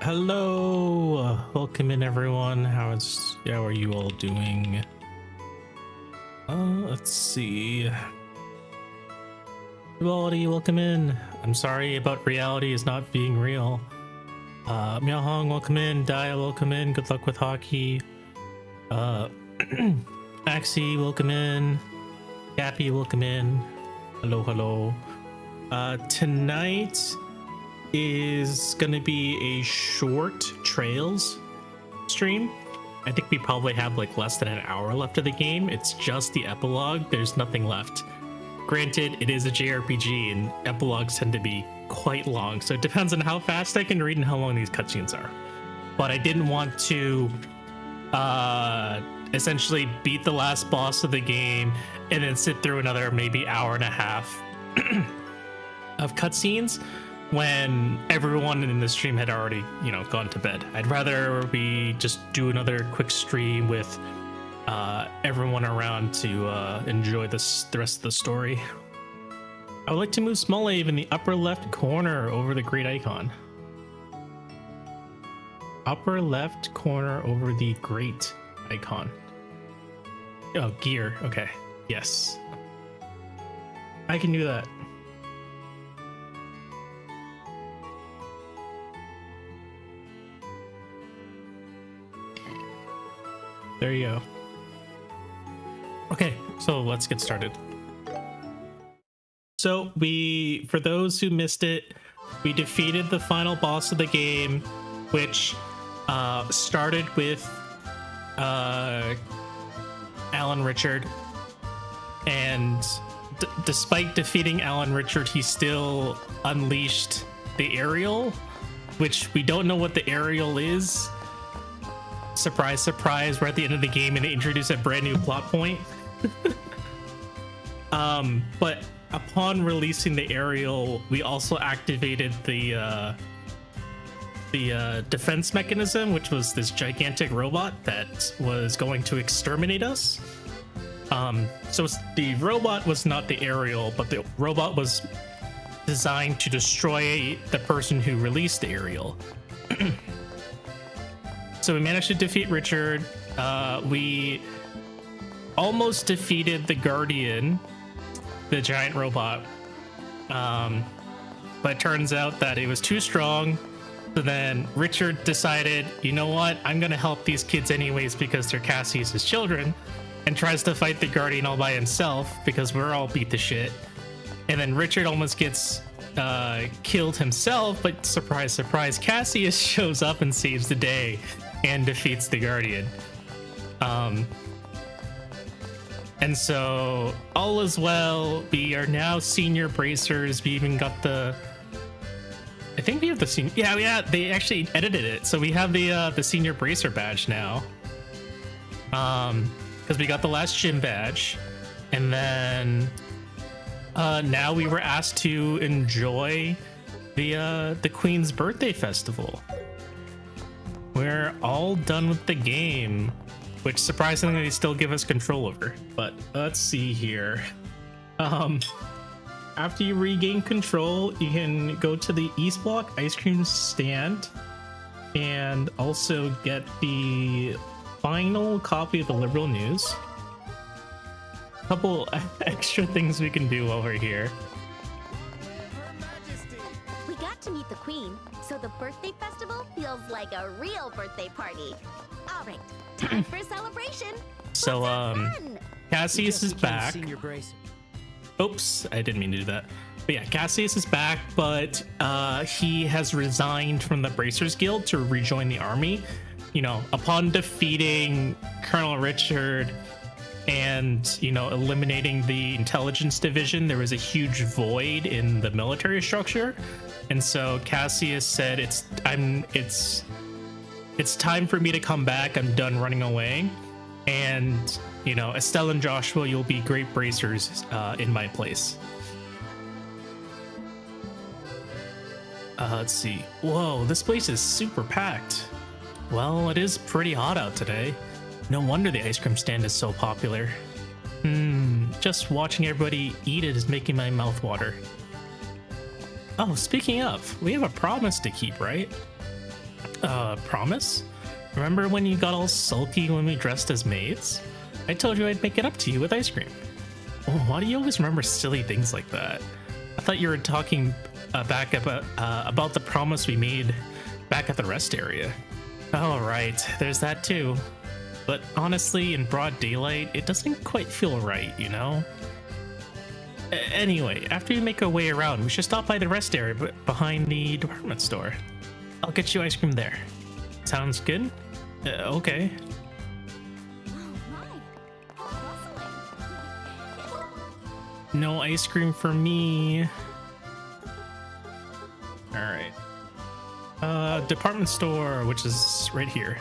Hello, welcome in everyone. How are you all doing? Let's see. Reality, welcome in. I'm sorry about reality is not being real. Miao Hong, welcome in. Daya, welcome in. Good luck with hockey. Maxi, welcome in. Gappy, welcome in. Hello, hello. Tonight is gonna be a short trails stream. I think we probably have like less than an hour left of the game. It's just the epilogue. There's nothing left. Granted, it is a JRPG and epilogues tend to be quite long, so it depends on how fast I can read and how long these cutscenes are. But I didn't want to essentially beat the last boss of the game and then sit through another maybe hour and a half of cutscenes when everyone in the stream had already, gone to bed. I'd rather we just do another quick stream with everyone around to enjoy the rest of the story. I would like to move Smallave in the upper left corner over the great icon. Upper left corner over the great icon. Oh, gear. Okay. Yes. I can do that. There you go. Okay, so let's get started. So for those who missed it, we defeated the final boss of the game, which started with Alan Richard. And despite defeating Alan Richard, he still unleashed the aerial, which we don't know what the aerial is. Surprise, surprise, we're at the end of the game and they introduce a brand new plot point. But upon releasing the aerial, we also activated the defense mechanism, which was this gigantic robot that was going to exterminate us. So the robot was not the aerial, but the robot was designed to destroy the person who released the aerial. So we managed to defeat Richard. We almost defeated the Guardian, the giant robot. But it turns out that it was too strong. So then Richard decided, you know what? I'm going to help these kids anyways because they're Cassius's children. And tries to fight the Guardian all by himself because we're all beat to shit. And then Richard almost gets killed himself. But surprise, surprise, Cassius shows up and saves the day and defeats the Guardian. And so all is well. We are now senior bracers. We even got I think we have the senior. Yeah, they actually edited it, so we have the senior bracer badge now. Because we got the last gym badge, and then now we were asked to enjoy the Queen's Birthday Festival. We're all done with the game, which surprisingly they still give us control over. But let's see here. After you regain control, you can go to the East Block ice cream stand and also get the final copy of the Liberal News. A couple extra things we can do while we're here. We got to meet the Queen, so the birthday festival feels like a real birthday party. All right, time for a celebration. So, Cassius is back. Oops, I didn't mean to do that. But yeah, Cassius is back, but he has resigned from the Bracers Guild to rejoin the army. Upon defeating Colonel Richard and, eliminating the intelligence division, there was a huge void in the military structure. And so Cassius said, it's time for me to come back. I'm done running away. And, Estelle and Joshua, you'll be great bracers in my place. Let's see. Whoa, this place is super packed. Well, it is pretty hot out today. No wonder the ice cream stand is so popular. Just watching everybody eat it is making my mouth water. Oh, speaking of, we have a promise to keep, right? Promise? Remember when you got all sulky when we dressed as maids? I told you I'd make it up to you with ice cream. Oh, why do you always remember silly things like that? I thought you were talking back about the promise we made back at the rest area. Oh, right. There's that too. But honestly, in broad daylight, it doesn't quite feel right, you know? Anyway, after we make our way around, we should stop by the rest area behind the department store. I'll get you ice cream there. Sounds good? Okay. No ice cream for me. Alright. Department store, which is right here.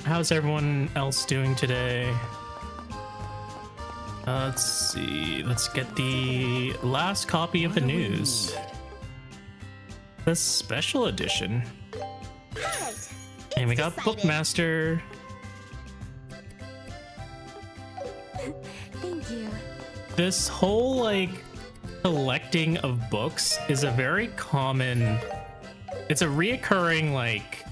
How's everyone else doing today? Let's see. Let's get the last copy of the news. The special edition. And we got Bookmaster. Thank you. This whole like collecting of books is a very common, it's a reoccurring like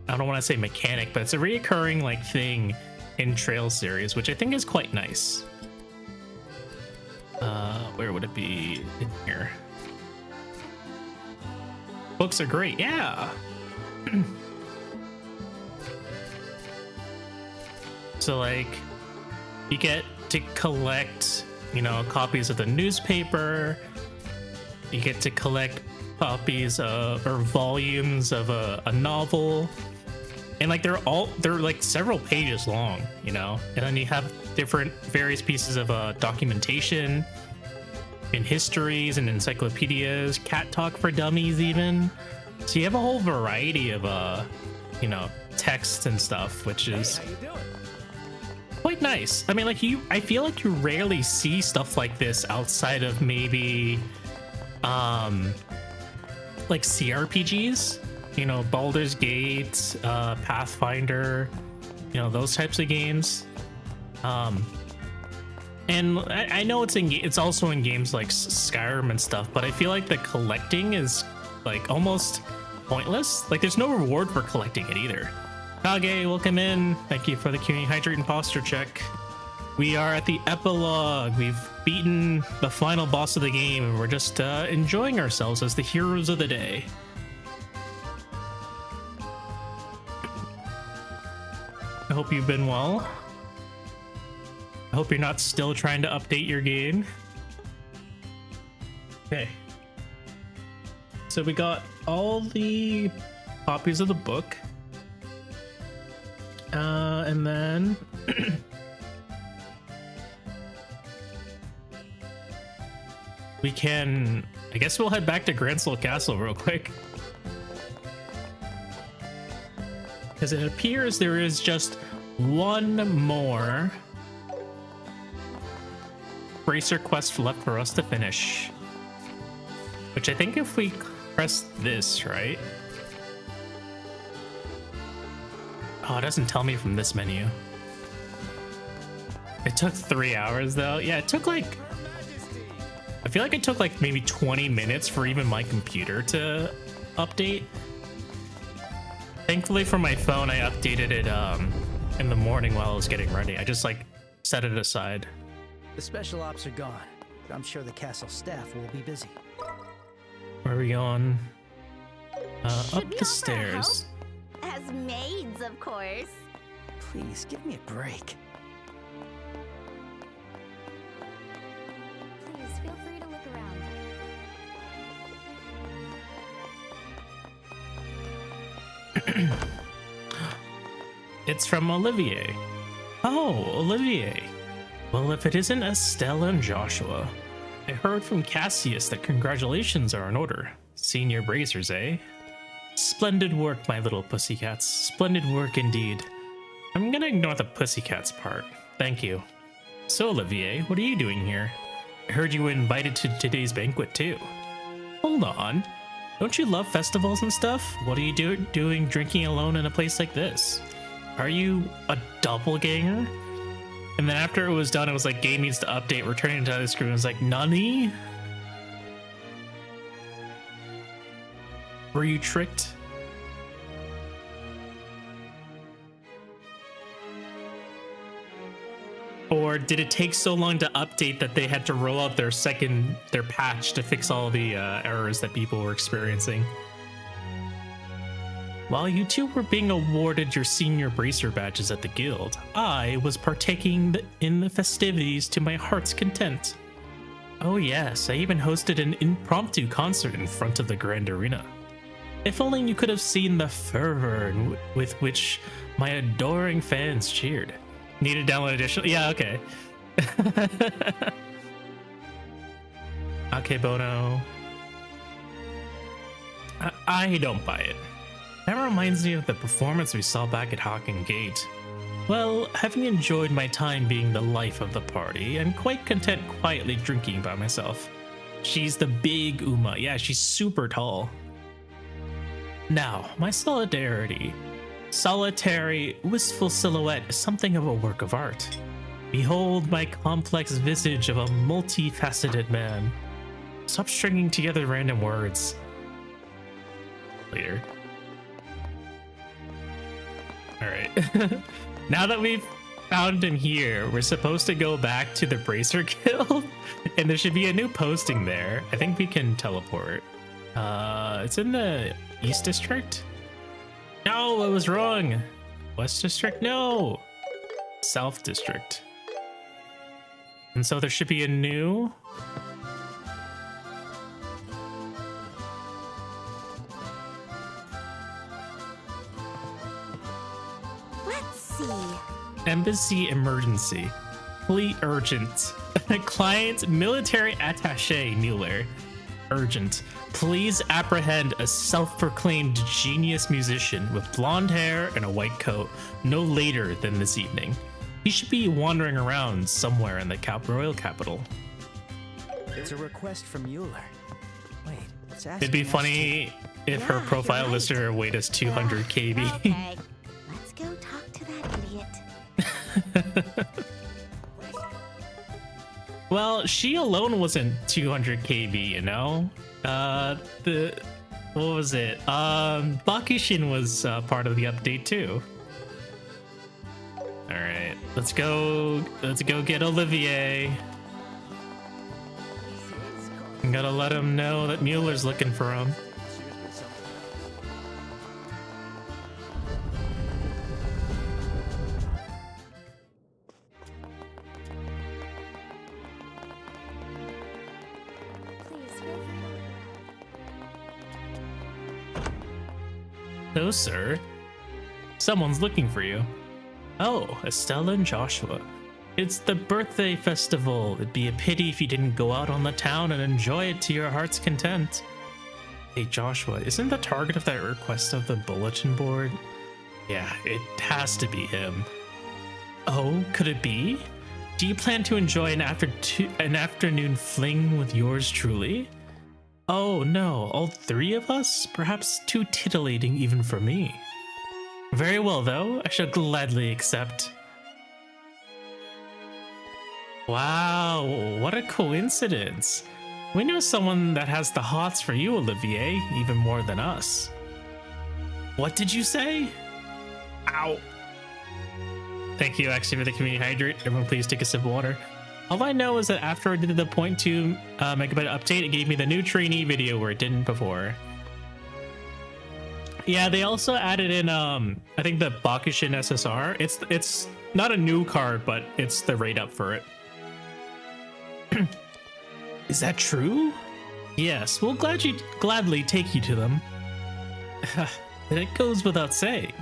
I don't want to say mechanic, but it's a reoccurring like thing in Trail series, which I think is quite nice. Where would it be? In here. Books are great, yeah. So like you get to collect, you know, copies of the newspaper. You get to collect copies of or volumes of a novel. And like they're like several pages long, you know, and then you have different various pieces of documentation and histories and encyclopedias, cat talk for dummies even. So you have a whole variety of you know, texts and stuff, which is quite nice. I mean, like I feel like you rarely see stuff like this outside of maybe like CRPGs. You know, Baldur's Gate, Pathfinder, you know, those types of games. And I know it's also in games like Skyrim and stuff, but I feel like the collecting is like almost pointless. Like there's no reward for collecting it either. Kage, welcome in. Thank you for the Q&A Hydrate and posture check. We are at the Epilogue. We've beaten the final boss of the game, and we're just enjoying ourselves as the heroes of the day. I hope you've been well. I hope you're not still trying to update your game. Okay. So we got all the copies of the book. And then we can, I guess we'll head back to Granslow Castle real quick. Because it appears there is just one more Bracer quest left for us to finish. Which I think if we press this, right? Oh, it doesn't tell me from this menu. It took 3 hours though. Yeah, it took like, I feel like it took like maybe 20 minutes for even my computer to update. Thankfully for my phone, I updated it in the morning while I was getting ready. I just like set it aside. The special ops are gone, but I'm sure the castle staff will be busy. Where are we going? Should Up we the offer stairs. help? As maids, of course. Please, give me a break. Please feel free to look around. It's from Olivier. Oh, Olivier. Well, if it isn't Estelle and Joshua. I heard from Cassius that congratulations are in order. Senior bracers, eh? Splendid work, my little pussycats. Splendid work indeed. I'm gonna ignore the pussycats part. Thank you. So, Olivier, what are you doing here? I heard you were invited to today's banquet, too. Hold on. Don't you love festivals and stuff? What are you doing drinking alone in a place like this? Are you a doppelganger? And then after it was done, it was like, game needs to update, returning to the screen. It was like, Nani? Were you tricked? Or did it take so long to update that they had to roll out their patch to fix all the errors that people were experiencing? While you two were being awarded your senior bracer badges at the guild, I was partaking in the festivities to my heart's content. Oh yes, I even hosted an impromptu concert in front of the grand arena. If only you could have seen the fervor with which my adoring fans cheered. Need a download edition? Yeah, okay. Okay, Bono. I don't buy it. That reminds me of the performance we saw back at Hawken Gate. Well, having enjoyed my time being the life of the party, I'm quite content quietly drinking by myself. She's the big Uma. Yeah, she's super tall. Now, my solitary, wistful silhouette is something of a work of art. Behold my complex visage of a multifaceted man. Stop stringing together random words. Later. Alright. Now that we've found him here, we're supposed to go back to the Bracer Guild, and there should be a new posting there. I think we can teleport. It's in the East District? No, I was wrong. West District? No. South District. And so there should be a new... Let's see. Embassy emergency. Fleet urgent. Client military attaché Mueller. Urgent. Please apprehend a self-proclaimed genius musician with blonde hair and a white coat no later than this evening. He should be wandering around somewhere in the royal capital. It's a request from Mueller. Wait, it's asking It'd be us funny if her Yeah, profile you're right. listed her weight as 200 kb. Okay, let's go talk to that idiot. Well, she alone wasn't 200 kb, you know? What was it? Bakushin was part of the update too. Alright, let's go get Olivier. Gotta let him know that Mueller's looking for him. Please feel free to No, sir. Someone's looking for you. Oh, Estella and Joshua. It's the birthday festival. It'd be a pity if you didn't go out on the town and enjoy it to your heart's content. Hey, Joshua, isn't the target of that request of the bulletin board? Yeah, it has to be him. Oh, could it be? Do you plan to enjoy an afternoon fling with yours truly? Oh no, all three of us? Perhaps too titillating even for me. Very well though, I shall gladly accept. Wow, what a coincidence. We know someone that has the hots for you, Olivier, even more than us. What did you say? Ow. Thank you actually for the community hydrate. Everyone please take a sip of water. All I know is that after I did the 0.2 megabyte update, it gave me the new trainee video where it didn't before. Yeah, they also added in, I think the Bakushin SSR. It's not a new card, but it's the rate up for it. Is that true? Yes, we'll gladly take you to them. And it goes without saying.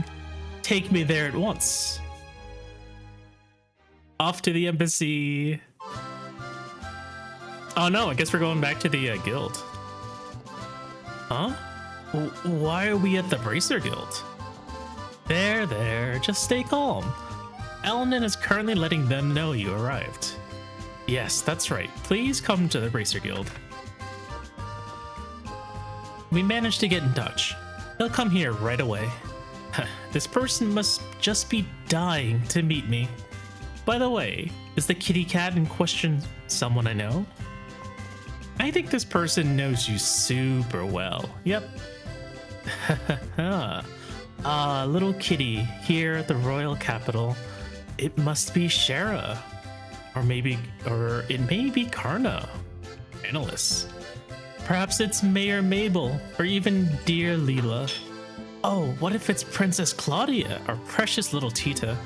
Take me there at once. Off to the embassy. Oh no, I guess we're going back to the guild. Huh? Why are we at the Bracer Guild? There, just stay calm. Elnan is currently letting them know you arrived. Yes, that's right. Please come to the Bracer Guild. We managed to get in touch. He'll come here right away. This person must just be dying to meet me. by the way, is the kitty cat in question someone I know? I think this person knows you super well. Yep. Little kitty here at the royal capital. It must be Shara. Or it may be Karna. Analysts. Perhaps it's Mayor Mabel, or even dear Leela. Oh, what if it's Princess Claudia, our precious little Tita?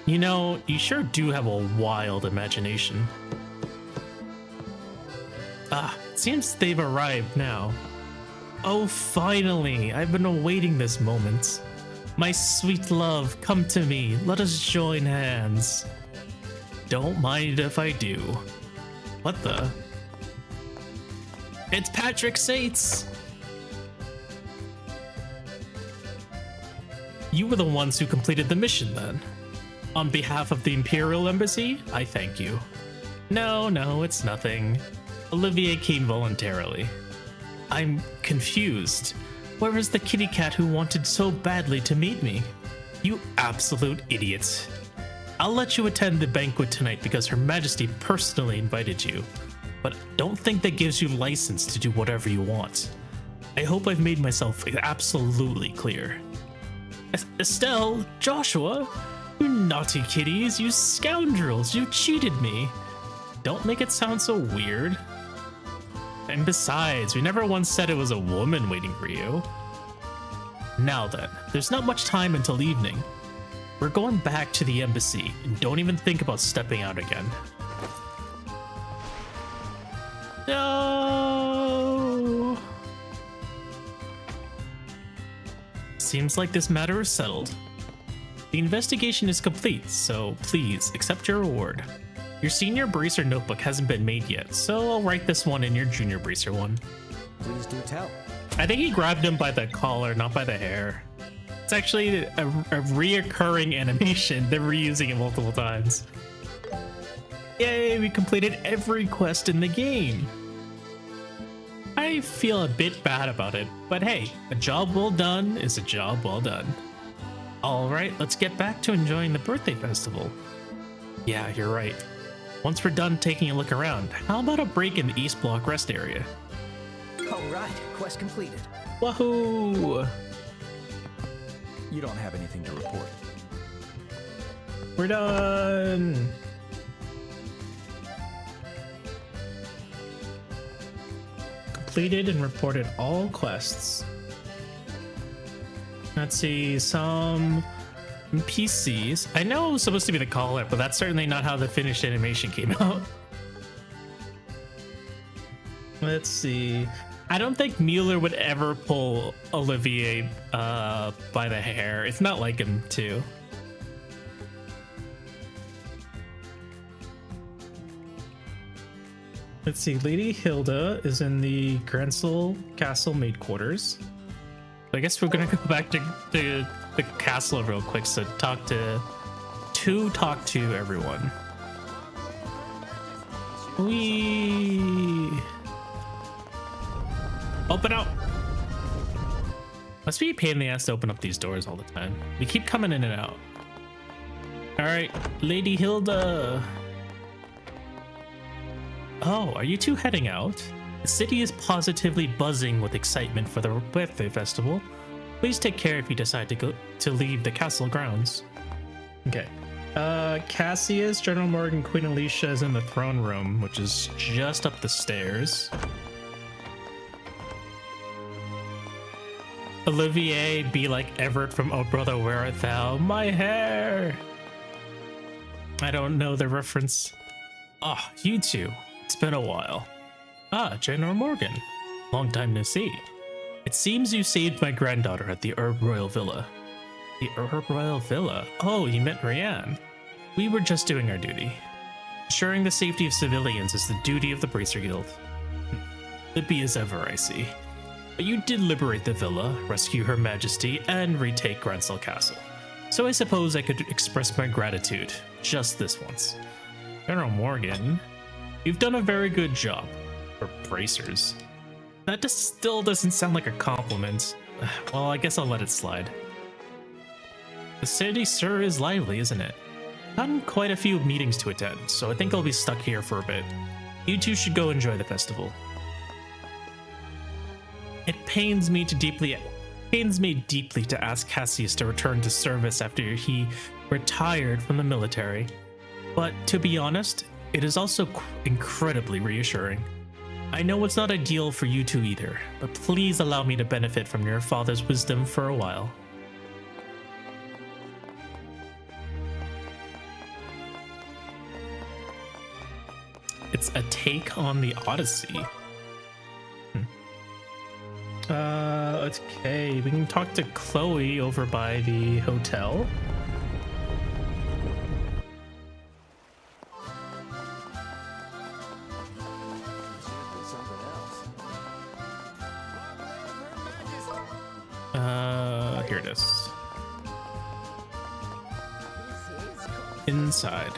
You know, you sure do have a wild imagination. It seems they've arrived now. Oh, finally! I've been awaiting this moment. My sweet love, come to me. Let us join hands. Don't mind if I do. What the? It's Patrick Sates! You were the ones who completed the mission, then. On behalf of the Imperial Embassy, I thank you. No, it's nothing. Olivier came voluntarily. I'm confused. Where is the kitty cat who wanted so badly to meet me? You absolute idiot. I'll let you attend the banquet tonight because Her Majesty personally invited you. But don't think that gives you license to do whatever you want. I hope I've made myself absolutely clear. Estelle, Joshua, you naughty kitties, you scoundrels, you cheated me. Don't make it sound so weird. And besides, we never once said it was a woman waiting for you. Now then, there's not much time until evening. We're going back to the embassy, and don't even think about stepping out again. No! Seems like this matter is settled. The investigation is complete, so please accept your reward. Your senior bracer notebook hasn't been made yet, so I'll write this one in your junior bracer one. Please do tell. I think he grabbed him by the collar, not by the hair. It's actually a reoccurring animation. They're reusing it multiple times. Yay, we completed every quest in the game. I feel a bit bad about it, but hey, a job well done is a job well done. Alright, let's get back to enjoying the birthday festival. Yeah, you're right. Once we're done taking a look around, how about a break in the East Block rest area? Alright, quest completed. Wahoo! You don't have anything to report. We're done! Completed and reported all quests. Let's see, some NPCs. I know it was supposed to be the caller, but that's certainly not how the finished animation came out. Let's see. I don't think Mueller would ever pull Olivier by the hair. It's not like him to. Let's see. Lady Hilda is in the Grancel Castle maid quarters. I guess we're gonna go back to the castle real quick to talk to everyone. Open up. Must be a pain in the ass to open up these doors all the time. We keep coming in and out. All right, Lady Hilda. Oh, are you two heading out? The city is positively buzzing with excitement for the birthday festival. Please take care if you decide to leave the castle grounds. Okay. Cassius, General Morgan, Queen Alicia is in the throne room, which is just up the stairs. Olivier, be like Everett from Oh Brother, Where Art Thou? My hair! I don't know the reference. Ah, you two. It's been a while. Ah, General Morgan. Long time no see. It seems you saved my granddaughter at the Herb Royal Villa. The Herb Royal Villa? Oh, you meant Rianne. We were just doing our duty. Ensuring the safety of civilians is the duty of the Bracer Guild. Lippy as ever, I see. But you did liberate the villa, rescue Her Majesty, and retake Grancel Castle. So I suppose I could express my gratitude, just this once. General Morgan, you've done a very good job. For bracers. That just still doesn't sound like a compliment. Well, I guess I'll let it slide. The city, sir, is lively, isn't it? Gotten quite a few meetings to attend, so I think I'll be stuck here for a bit. You two should go enjoy the festival. It pains me deeply to ask Cassius to return to service after he retired from the military. But to be honest, it is also incredibly reassuring. I know it's not ideal for you two either, but please allow me to benefit from your father's wisdom for a while. It's a take on the Odyssey. Okay, we can talk to Chloe over by the hotel. Here it is. Inside.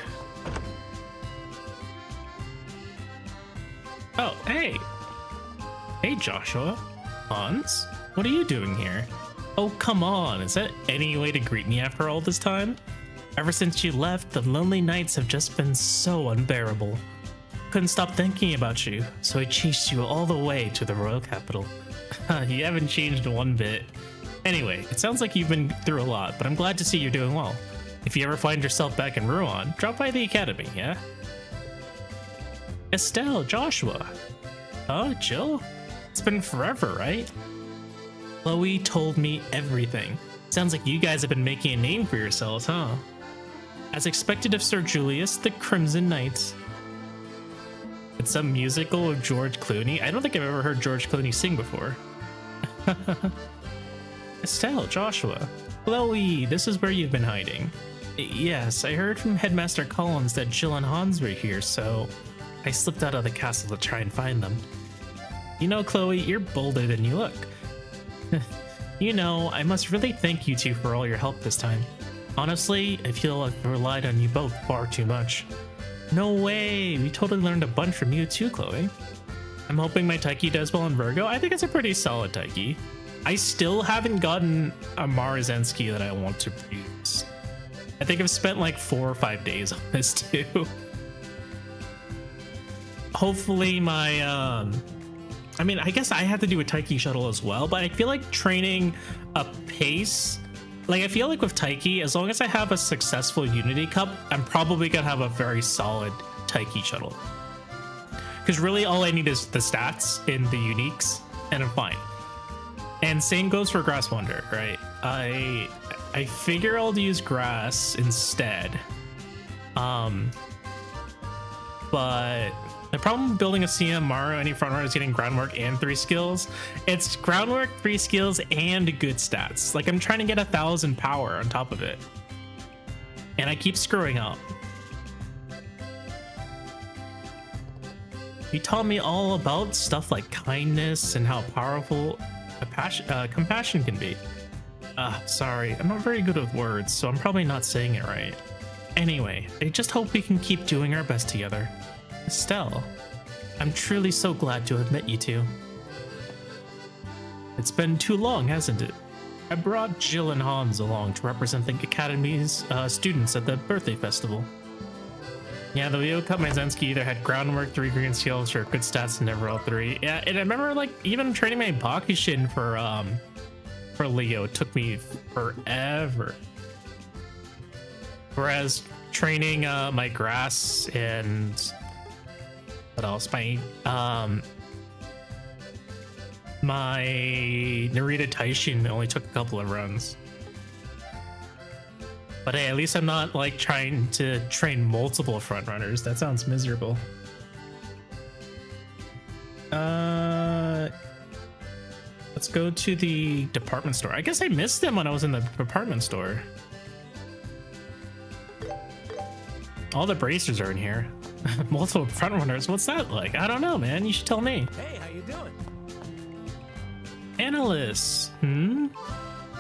Oh, hey! Hey, Joshua. Hans? What are you doing here? Oh, come on. Is that any way to greet me after all this time? Ever since you left, the lonely nights have just been so unbearable. Couldn't stop thinking about you, so I chased you all the way to the royal capital. You haven't changed one bit. Anyway, it sounds like you've been through a lot, but I'm glad to see you're doing well. If you ever find yourself back in Rouen, drop by the academy, yeah? Estelle, Joshua. Oh, Jill? It's been forever, right? Chloe told me everything. Sounds like you guys have been making a name for yourselves, huh? As expected of Sir Julius, the Crimson Knights. It's some musical of George Clooney. I don't think I've ever heard George Clooney sing before. Estelle, Joshua. Chloe, this is where you've been hiding. Yes, I heard from Headmaster Collins that Jill and Hans were here, so I slipped out of the castle to try and find them. You know, Chloe, you're bolder than you look. You know, I must really thank you two for all your help this time. Honestly, I feel I've relied on you both far too much. No way, we totally learned a bunch from you too, Chloe. I'm hoping my Taiki does well in Virgo. I think it's a pretty solid Taiki. I still haven't gotten a Marzensky that I want to use. I think I've spent like 4 or 5 days on this too. Hopefully my, I mean, I guess I have to do a Taiki shuttle as well, but I feel like training a pace, like I feel like with Taiki, as long as I have a successful Unity Cup, I'm probably gonna have a very solid Taiki shuttle. Because really all I need is the stats in the uniques, and I'm fine. And same goes for Grass Wonder, right? I figure I'll use Grass instead. But the problem with building a CM Mario any frontrunner is getting groundwork and 3 skills. It's groundwork, 3 skills, and good stats. Like I'm trying to get 1,000 power on top of it. And I keep screwing up. He taught me all about stuff like kindness and how powerful compassion can be. Sorry, I'm not very good with words, so I'm probably not saying it right. Anyway, I just hope we can keep doing our best together. Estelle, I'm truly so glad to have met you two. It's been too long, hasn't it? I brought Jill and Hans along to represent the Academy's students at the birthday festival. Yeah, the Leo Cup Marzensky either had groundwork, 3 green skills, or good stats and never all 3. Yeah, and I remember like even training my Bakushin for Leo took me forever. Whereas training my Grass and what else? My Narita Taishin only took a couple of runs. But hey, at least I'm not like trying to train multiple front runners. That sounds miserable. Let's go to the department store. I guess I missed them when I was in the department store. All the bracers are in here. Multiple front runners. What's that like? I don't know, man. You should tell me. Hey, how you doing? Annalise.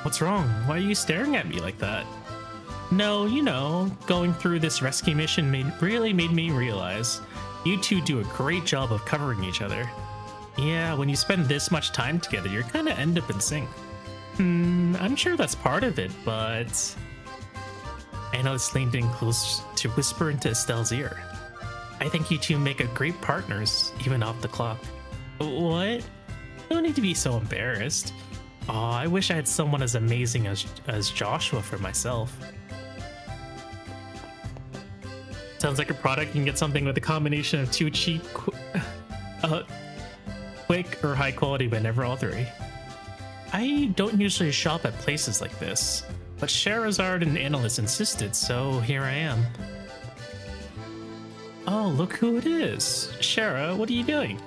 What's wrong? Why are you staring at me like that? No, you know, going through this rescue mission really made me realize you two do a great job of covering each other. Yeah, when you spend this much time together, you kind of end up in sync. I'm sure that's part of it, but Analyst leaned in close to whisper into Estelle's ear. I think you two make a great partners, even off the clock. What? No need to be so embarrassed. Aw, I wish I had someone as amazing as Joshua for myself. Sounds like a product you can get something with a combination of too cheap, quick, or high quality, but never all three. I don't usually shop at places like this, but Sherazard and Analyst insisted, so here I am. Oh, look who it is. Shara, what are you doing?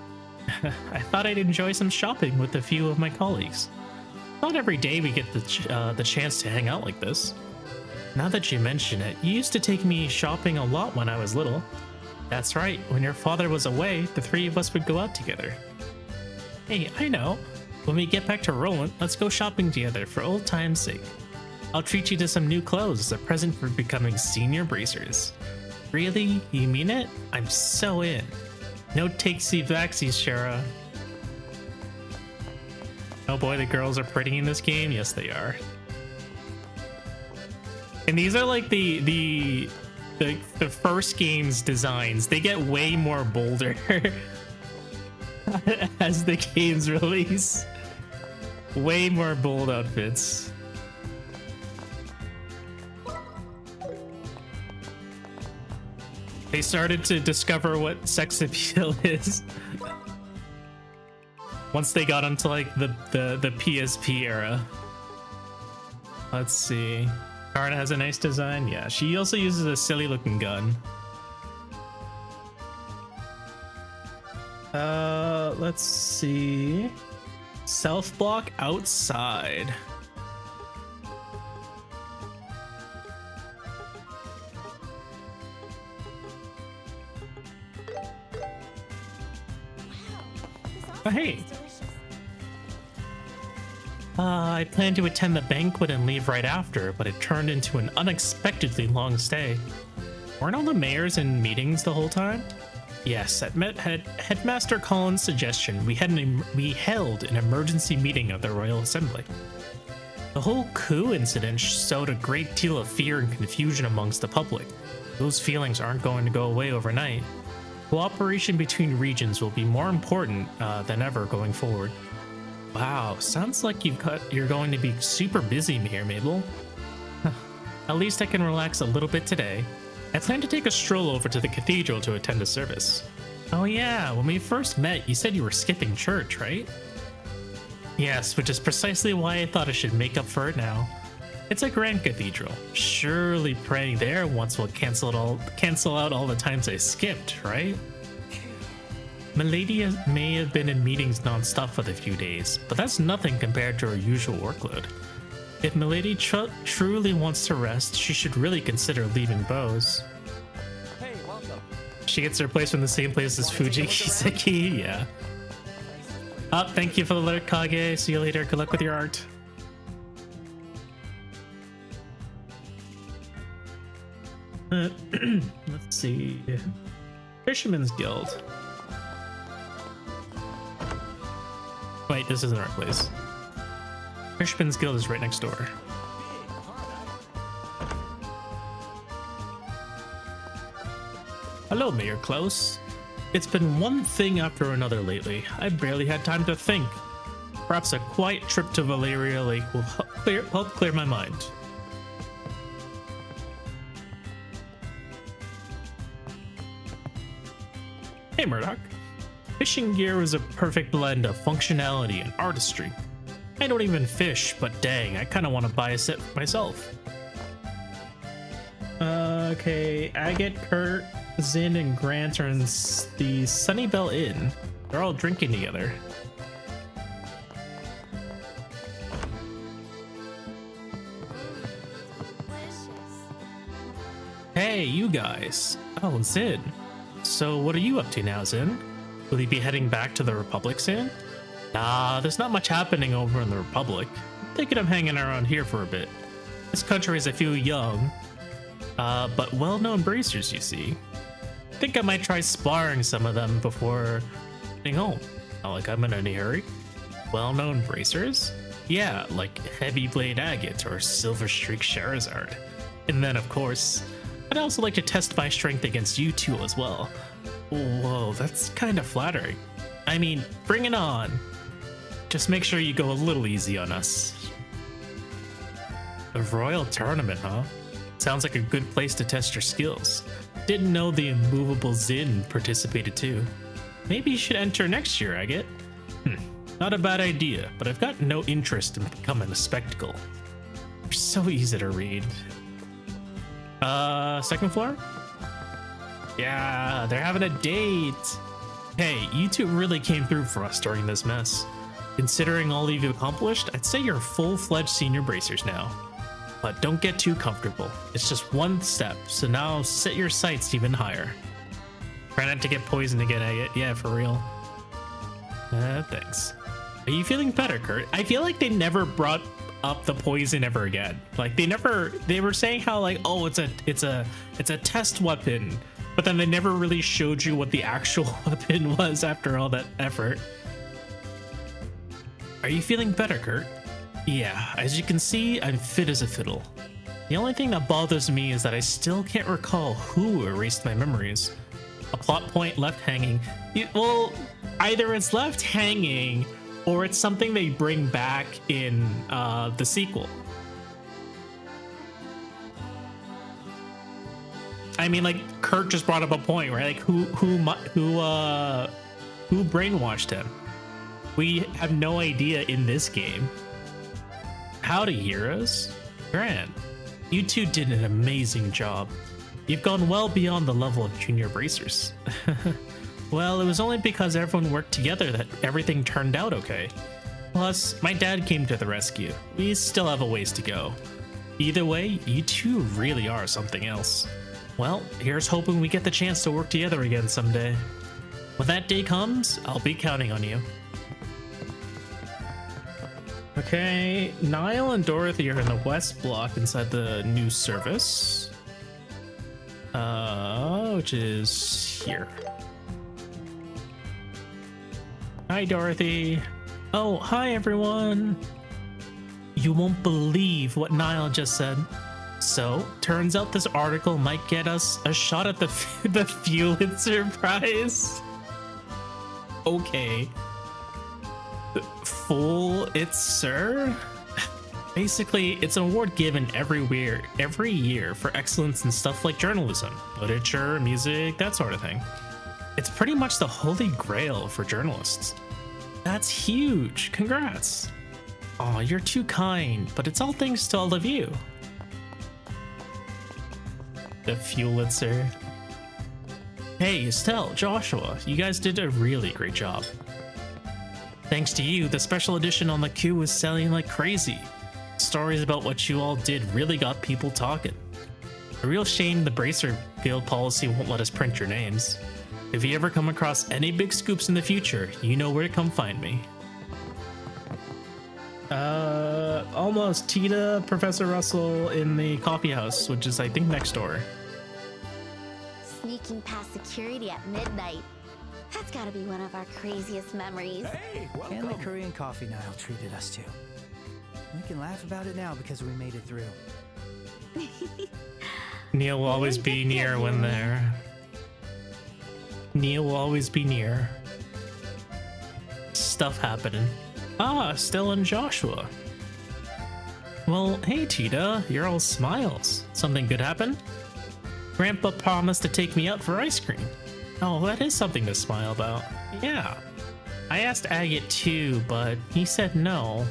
I thought I'd enjoy some shopping with a few of my colleagues. Not every day we get the chance to hang out like this. Now that you mention it, you used to take me shopping a lot when I was little. That's right, when your father was away, the three of us would go out together. Hey, I know. When we get back to Roland, let's go shopping together for old time's sake. I'll treat you to some new clothes as a present for becoming senior bracers. Really? You mean it? I'm so in. No takesy-backsies, Shara. Oh boy, the girls are pretty in this game. Yes, they are. And these are like the first game's designs. They get way more bolder as the games release. Way more bold outfits. They started to discover what sex appeal is once they got onto like the PSP era. Let's see. Karna has a nice design. Yeah, she also uses a silly looking gun. Let's see. Self block outside. Oh, hey. I planned to attend the banquet and leave right after, but it turned into an unexpectedly long stay. Weren't all the mayors in meetings the whole time? Yes, at Headmaster Collins' suggestion, we held an emergency meeting of the Royal Assembly. The whole coup incident sowed a great deal of fear and confusion amongst the public. Those feelings aren't going to go away overnight. Cooperation between regions will be more important than ever going forward. Wow, sounds like you're going to be super busy here, Mabel. At least I can relax a little bit today. I plan to take a stroll over to the cathedral to attend a service. Oh yeah, when we first met, you said you were skipping church, right? Yes, which is precisely why I thought I should make up for it now. It's a grand cathedral. Surely praying there once will cancel out all the times I skipped, right? Milady may have been in meetings non-stop for the few days, but that's nothing compared to her usual workload. If Milady truly wants to rest, she should really consider leaving Bose. Hey, welcome. She gets her place from the same place as Fuji Kiseki, yeah. Thank you for the letter, Kage. See you later. Good luck with your art. Let's see. Fisherman's Guild. Wait, this isn't our place. Fisherman's Guild is right next door. Hello, Mayor Klaus. It's been one thing after another lately. I barely had time to think. Perhaps a quiet trip to Valeria Lake will help clear my mind. Hey, Murdoch. Fishing gear is a perfect blend of functionality and artistry. I don't even fish, but dang, I kind of want to buy a set for myself. Okay, Agate, Kurt, Zin, and Grant are in the Sunnybell Inn. They're all drinking together. Hey, you guys. Oh, Zin. So what are you up to now, Zin? Will you be heading back to the Republic soon? Nah, there's not much happening over in the Republic. I'm thinking of hanging around here for a bit. This country has a few young, but well-known bracers, you see. I think I might try sparring some of them before heading home. Not like I'm in any hurry. Well-known bracers? Yeah, like Heavy Blade Agate or Silver Streak Sherazard. And then, of course, I'd also like to test my strength against you two as well. Whoa, that's kind of flattering. I mean, bring it on. Just make sure you go a little easy on us. A royal tournament, huh? Sounds like a good place to test your skills. Didn't know the immovable Zin participated too. Maybe you should enter next year, Agate. Not a bad idea, but I've got no interest in becoming a spectacle. They're so easy to read. Second floor? Yeah, they're having a date. Hey, you two really came through for us during this mess. Considering all you've accomplished, I'd say you're full-fledged senior bracers now. But don't get too comfortable. It's just one step, so now set your sights even higher. Try not to get poisoned again, Agate. Yeah, for real. Thanks. Are you feeling better, Kurt? I feel like they never brought up the poison ever again. Like they were saying how like, oh, it's a test weapon, but then they never really showed you what the actual weapon was after all that effort. Are you feeling better, Kurt? Yeah, as you can see, I'm fit as a fiddle. The only thing that bothers me is that I still can't recall who erased my memories. A plot point left hanging. Well, either it's left hanging or it's something they bring back in the sequel. I mean, like Kurt just brought up a point, right? Like who brainwashed him? We have no idea in this game. Howdy, heroes. Grant, you two did an amazing job. You've gone well beyond the level of junior bracers. Well, it was only because everyone worked together that everything turned out okay. Plus, my dad came to the rescue. We still have a ways to go. Either way, you two really are something else. Well, here's hoping we get the chance to work together again someday. When that day comes, I'll be counting on you. Okay, Niall and Dorothy are in the west block inside the new service. Which is here. Hi, Dorothy. Oh, hi, everyone. You won't believe what Niall just said. So, turns out this article might get us a shot at the Pulitzer Prize. Okay. Pulitzer? Basically, it's an award given every year for excellence in stuff like journalism, literature, music, that sort of thing. It's pretty much the holy grail for journalists. That's huge. Congrats. Oh, you're too kind, but it's all thanks to all of you. The Pulitzer. Hey, Estelle, Joshua, you guys did a really great job. Thanks to you, the special edition on the queue was selling like crazy. Stories about what you all did really got people talking. A real shame the Bracer Guild policy won't let us print your names. If you ever come across any big scoops in the future, you know where to come find me. Almost. Tita, Professor Russell in the coffee house, which is I think next door. Sneaking past security at midnight. That's gotta be one of our craziest memories. Hey, welcome. And the Korean coffee Nile treated us to. We can laugh about it now because we made it through. Neil will always be near when there. Neil will always be near. Stuff happening. Ah, Stella and Joshua. Well, hey Tita, you're all smiles. Something good happen? Grandpa promised to take me out for ice cream. Oh, that is something to smile about. Yeah. I asked Agate too, but he said no.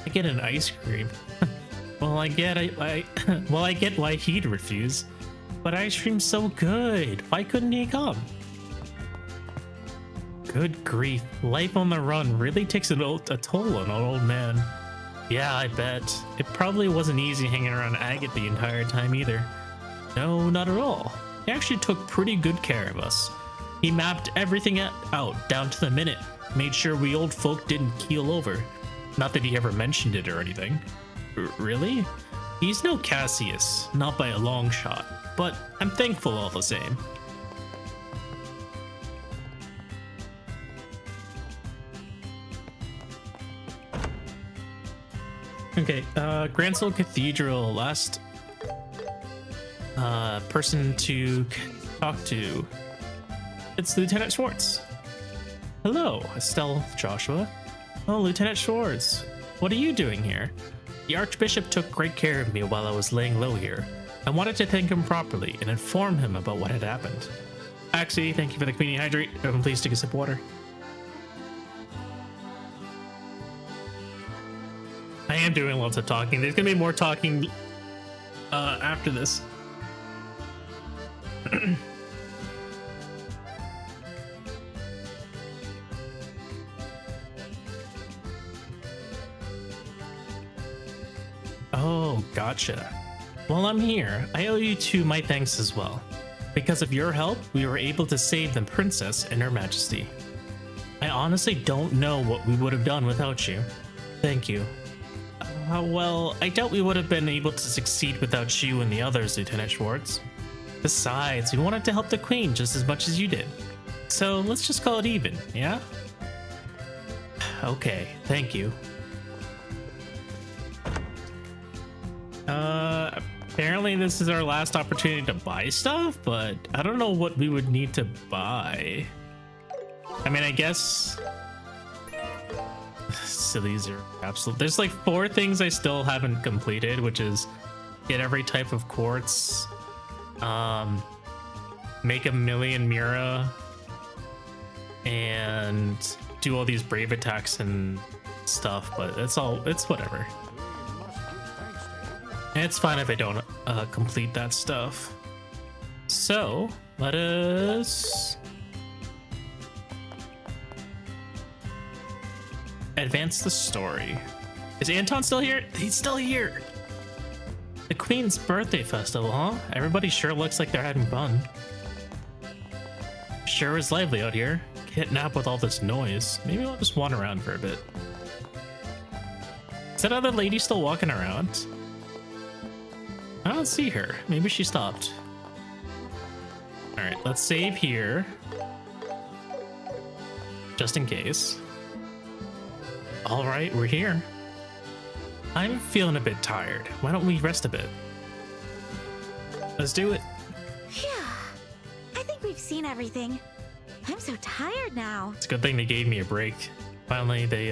I get an ice cream. Well, I get why he'd refuse. But ice cream's so good. Why couldn't he come? Good grief. Life on the run really takes a toll on an old man. Yeah, I bet. It probably wasn't easy hanging around Agate the entire time either. No, not at all. He actually took pretty good care of us. He mapped everything out down to the minute. Made sure we old folk didn't keel over. Not that he ever mentioned it or anything. Really? He's no Cassius, not by a long shot, but I'm thankful all the same. Okay, Grand Soul Cathedral, last person to talk to. It's Lieutenant Schwartz. Hello, Estelle, Joshua. Oh, Lieutenant Schwartz. What are you doing here? The Archbishop took great care of me while I was laying low here. I wanted to thank him properly and inform him about what had happened. Axie, thank you for the community hydrate. Everyone, please take a sip of water. I am doing lots of talking. There's gonna be more talking after this. Oh, gotcha. While I'm here, I owe you two my thanks as well. Because of your help, we were able to save the princess and her majesty. I honestly don't know what we would have done without you. Thank you. Well, I doubt we would have been able to succeed without you and the others, Lieutenant Schwartz. Besides, we wanted to help the Queen just as much as you did. So let's just call it even, yeah? Okay, thank you. Apparently this is our last opportunity to buy stuff, but I don't know what we would need to buy. I mean, I guess... Sillies are absolute. There's like 4 things I still haven't completed, which is get every type of quartz, make a million Mira, and do all these brave attacks and stuff, but it's whatever. And it's fine if I don't complete that stuff. So let us advance the story. Is Anton still here? He's still here. The Queen's birthday festival, huh? Everybody sure looks like they're having fun. Sure is lively out here. Can't nap with all this noise. Maybe I'll just wander around for a bit. Is that other lady still walking around? I don't see her. Maybe she stopped. All right, let's save here. Just in case. All right, we're here. I'm feeling a bit tired. Why don't we rest a bit? Let's do it. Phew. I think we've seen everything. I'm so tired now. It's a good thing they gave me a break. Finally, they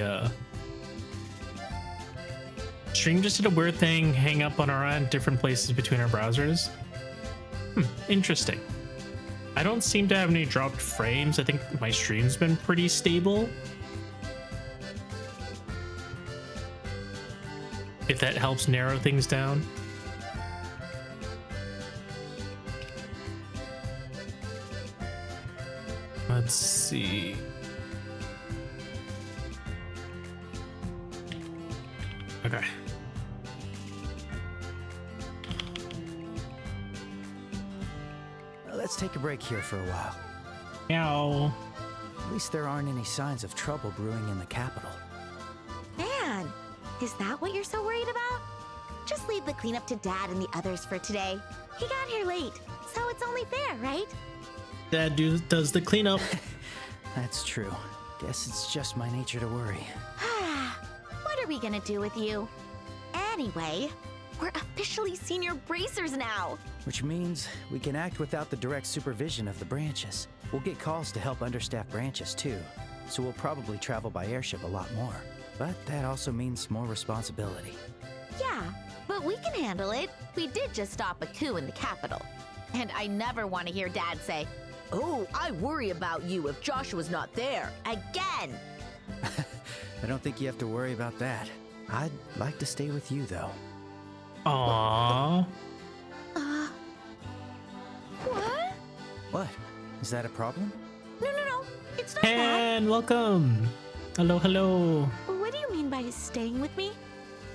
Stream just did a weird thing, hang up on our end, different places between our browsers. Interesting. I don't seem to have any dropped frames. I think my stream's been pretty stable. If that helps narrow things down. Let's see. Okay. Let's take a break here for a while. Meow. At least there aren't any signs of trouble brewing in the capital. Man, is that what you're so worried about? Just leave the cleanup to Dad and the others for today. He got here late, so it's only fair, right? Dad does the cleanup. That's true. Guess it's just my nature to worry. What are we gonna do with you? Anyway, we're officially senior bracers now. Which means we can act without the direct supervision of the branches. We'll get calls to help understaffed branches too, so we'll probably travel by airship a lot more. But that also means more responsibility. Yeah, but we can handle it. We did just stop a coup in the capital. And I never want to hear Dad say, "Oh, I worry about you if Joshua's not there." Again! I don't think you have to worry about that. I'd like to stay with you though. Aww. What? What? Is that a problem? No. It's not that. And welcome. Hello, hello. What do you mean by staying with me?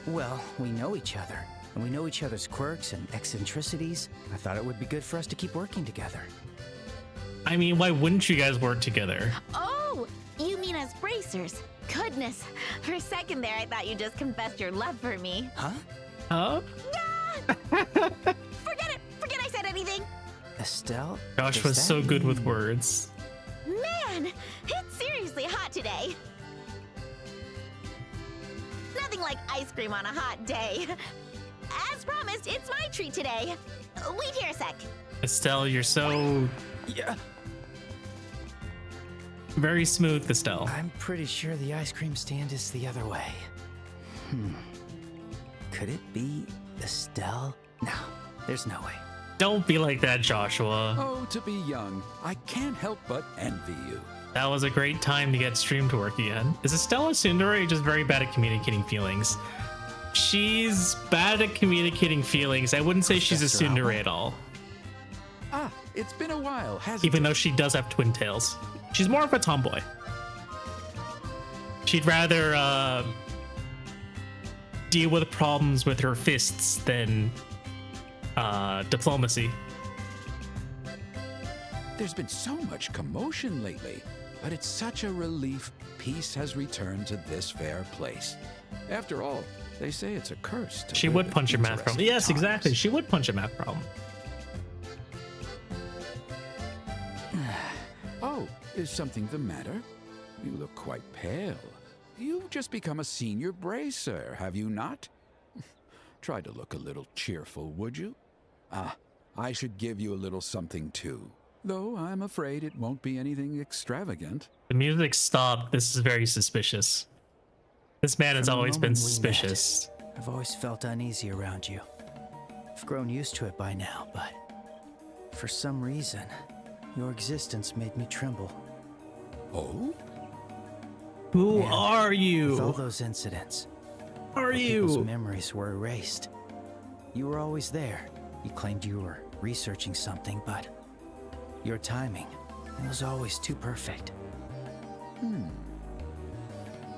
Well, we know each other, and we know each other's quirks and eccentricities. I thought it would be good for us to keep working together. I mean, why wouldn't you guys work together? Oh, you mean as bracers? Goodness, for a second there I thought you just confessed your love for me. Huh? Huh? Forget I said anything. Estelle? Josh does was that so good with mean- words. Man, it's seriously hot today. Nothing like ice cream on a hot day. As promised, it's my treat today. Wait here a sec. Estelle, you're so Yeah. very smooth, Estelle. I'm pretty sure the ice cream stand is the other way. Could it be Estelle? No, there's no way. Don't be like that, Joshua. Oh, to be young, I can't help but envy you. That was a great time to get stream to work again. Is Estelle a tsundere or just very bad at communicating feelings? She's bad at communicating feelings. I wouldn't say she's a Professor tsundere Alba? at all, Ah, it's been a while, hasn't even it? though she does have twin tails. She's more of a tomboy. She'd rather deal with problems with her fists than diplomacy. There's been so much commotion lately, but it's such a relief peace has returned to this fair place. After all, they say it's a curse to She live would in punch a math problem. interesting Yes, times. exactly. She would punch a math problem. Oh, is something the matter? You look quite pale. You've just become a senior bracer, have you not? Try to look a little cheerful, would you? Ah, I should give you a little something too. Though I'm afraid it won't be anything extravagant. The music stopped. This is very suspicious. This man has From the always been moment we met, suspicious. I've always felt uneasy around you. I've grown used to it by now, but for some reason, your existence made me tremble. Oh? Who And are With all you? those incidents, Are people's you? memories were erased. You were always there. You claimed you were researching something, but your timing, it was always too perfect.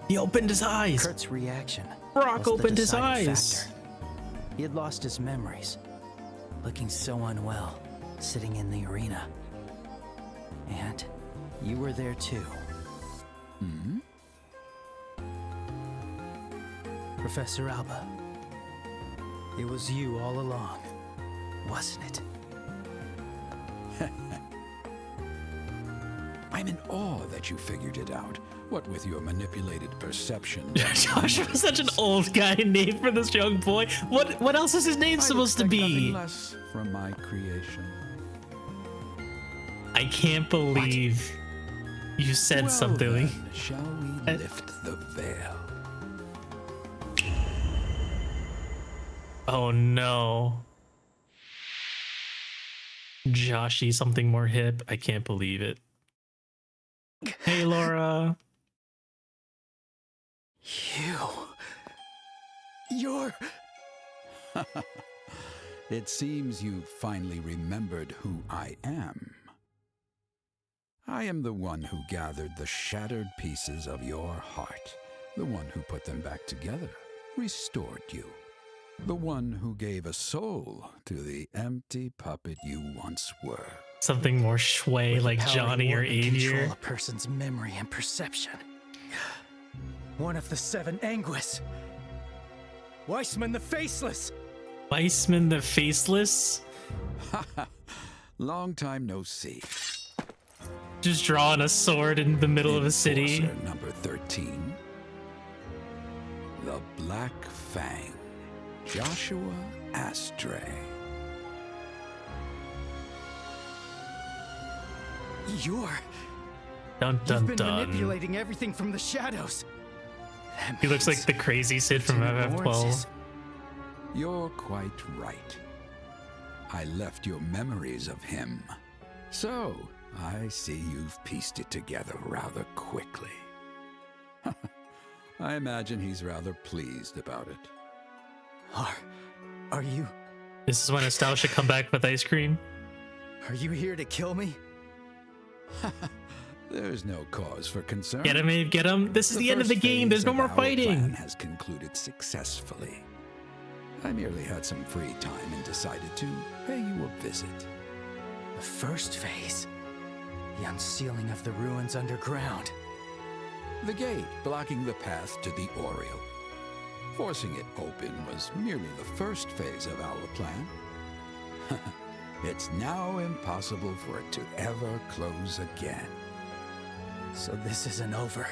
He opened his eyes. Kurt's reaction Brock was the opened his deciding eyes. factor. He had lost his memories, looking so unwell, sitting in the arena. And you were there too. Professor Alba. It was you all along, wasn't it? I'm in awe that you figured it out. What with your manipulated perception. Josh was such an old guy name for this young boy. What else is his name I'd supposed to expect nothing be? less from my creation. I can't believe you said Well, something. then, shall we lift the veil? Oh no. Joshy, something more hip. I can't believe it. Hey, Laura. You're... It seems you've finally remembered who I am. I am the one who gathered the shattered pieces of your heart, the one who put them back together, restored you, the one who gave a soul to the empty puppet you once were. Something more shway With the like power Johnny you or want to control Adir. a person's memory and perception. One of the 7 Anguis. Weissman the Faceless. Weissman the Faceless? Long time no see. Just drawing a sword in the middle of a city. Enforcer number 13. The Black Fang. Joshua Astray. You're... Dun You've dun been dun. manipulating everything from the shadows. That He looks like means the crazy Sid from Lieutenant Lawrence FF12. is- You're quite right. I left your memories of him. So, I see you've pieced it together rather quickly. I imagine he's rather pleased about it. Are you... This is when Estelle should come back with ice cream. Are you here to kill me? There's no cause for concern. Get him, Abe, get him. This is the end of the first game. phase There's no of more our plan fighting. has concluded successfully. I merely had some free time and decided to pay you a visit. The first phase. The unsealing of the ruins underground. The gate blocking the path to the Oriole. Forcing it open was merely the first phase of our plan. It's now impossible for it to ever close again. So this isn't over.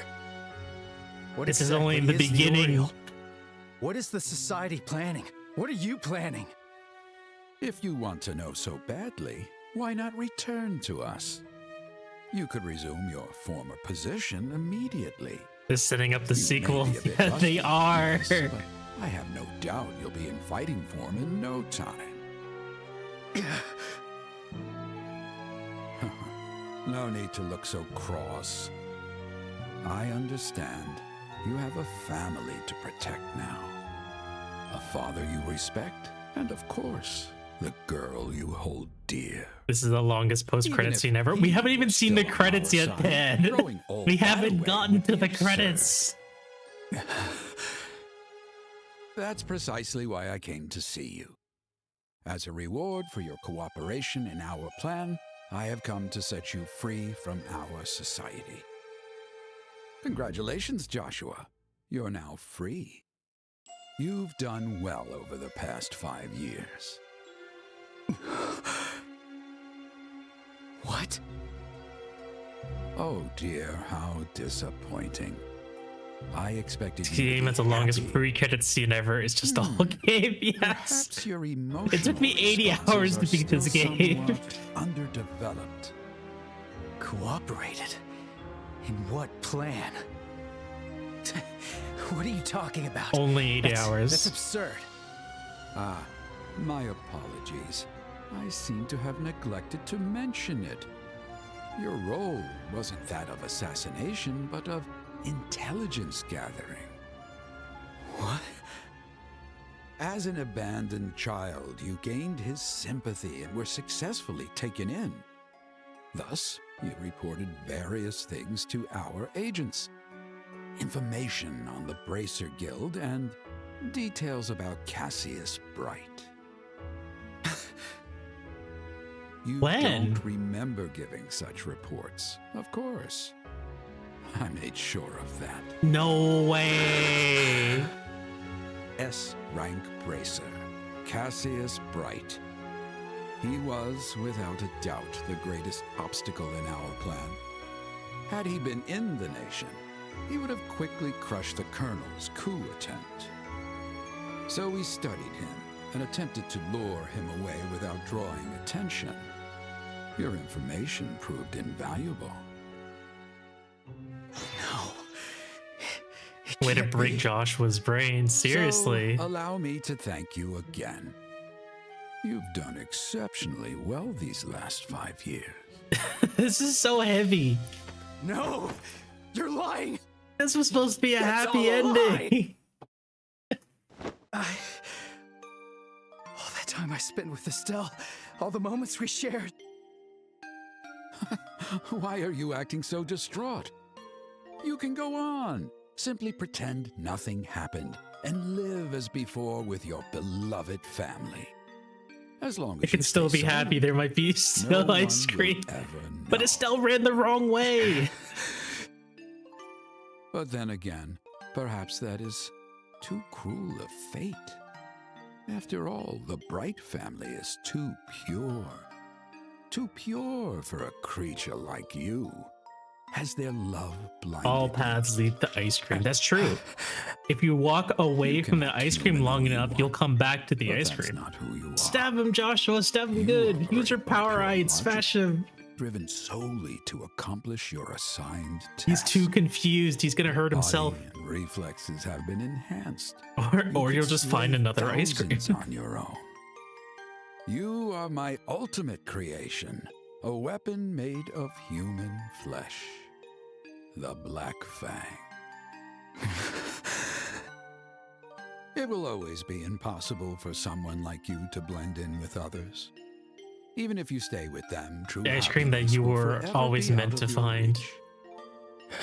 What This is only exactly the is beginning. Oriole? What is the society planning? What are you planning? If you want to know so badly, why not return to us? You could resume your former position immediately. They're setting up the You may sequel. be a bit Yeah, rusty, they are. yes, but I have no doubt you'll be in fighting form in no time. No need to look so cross. I understand. You have a family to protect now. A father you respect, and of course, the girl you hold dear. This is the longest post-credit Even if scene ever. he We haven't even was seen the still on credits our yet, side, Dad. throwing all We that haven't away gotten would to be the absurd. credits. That's precisely why I came to see you. As a reward for your cooperation in our plan, I have come to set you free from our society. Congratulations, Joshua. You're now free. You've done well over the past 5 years. What? Oh dear, how disappointing. I expected you to Damn, be it's the longest happy. pre-credit scene ever. It's just a whole game, yes. Perhaps your emotional It took me 80 responses hours to are beat this still game. somewhat underdeveloped. Cooperated? In what plan? What are you talking about? Only 80 That's hours. absurd. Ah, my apologies. I seem to have neglected to mention it. Your role wasn't that of assassination, but of intelligence gathering. What? As an abandoned child, you gained his sympathy and were successfully taken in. Thus, you reported various things to our agents. Information on the Bracer Guild and details about Cassius Bright. You When? don't remember giving such reports, of course. I made sure of that. No way. S-rank Bracer, Cassius Bright. He was, without a doubt, the greatest obstacle in our plan. Had he been in the nation, he would have quickly crushed the Colonel's coup attempt. So we studied him and attempted to lure him away without drawing attention. Your information proved invaluable. No. It Way to can't break be. Joshua's brain. Seriously. So, allow me to thank you again. You've done exceptionally well these last 5 years. This is so heavy. No! You're lying! This was supposed to be a That's happy all a lie. ending. All that time I spent with Estelle, all the moments we shared. Why are you acting so distraught? You can go on. Simply pretend nothing happened and live as before with your beloved family. As long I as can you still stay be happy. silent, There might be no still one ice will cream. ever But know. it still ran the wrong way. But then again, perhaps that is too cruel a fate. After all, the Bright family is too pure. Too pure for a creature like you. Has their love blinded All you? paths lead to ice cream. That's true. If you walk away You from can the ice kill cream him long all you enough, want, you'll come back to the But ice that's cream. not who you are. Stab him, Joshua. Stab him You good. are Use your great by power pure eye and logic. smash him. Driven solely to accomplish your assigned task. He's too confused. He's gonna hurt himself. Body and reflexes have been enhanced. Or You you'll could just find slay another ice cream. thousands on your own. You are my ultimate creation, a weapon made of human flesh. The Black Fang. It will always be impossible for someone like you to blend in with others. Even if you stay with them, true The ice cream that happiness you will were forever always be meant out to of your find. reach.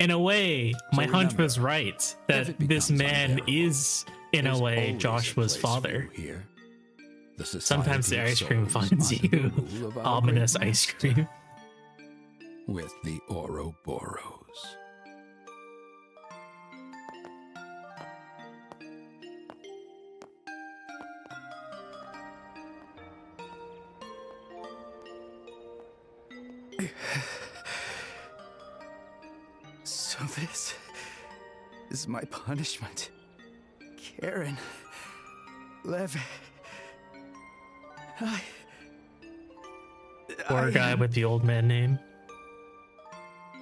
In a way, my hunch remember, was right if that it this becomes man unbearable, is, in a There's way, always a Joshua's place for father. you here. The Sometimes the Society of ice cream Souls finds under the you. rule of our Ominous great ice master, cream. with the Ouroboros. So this is my punishment. Karen, Lev, Poor guy with the old man name.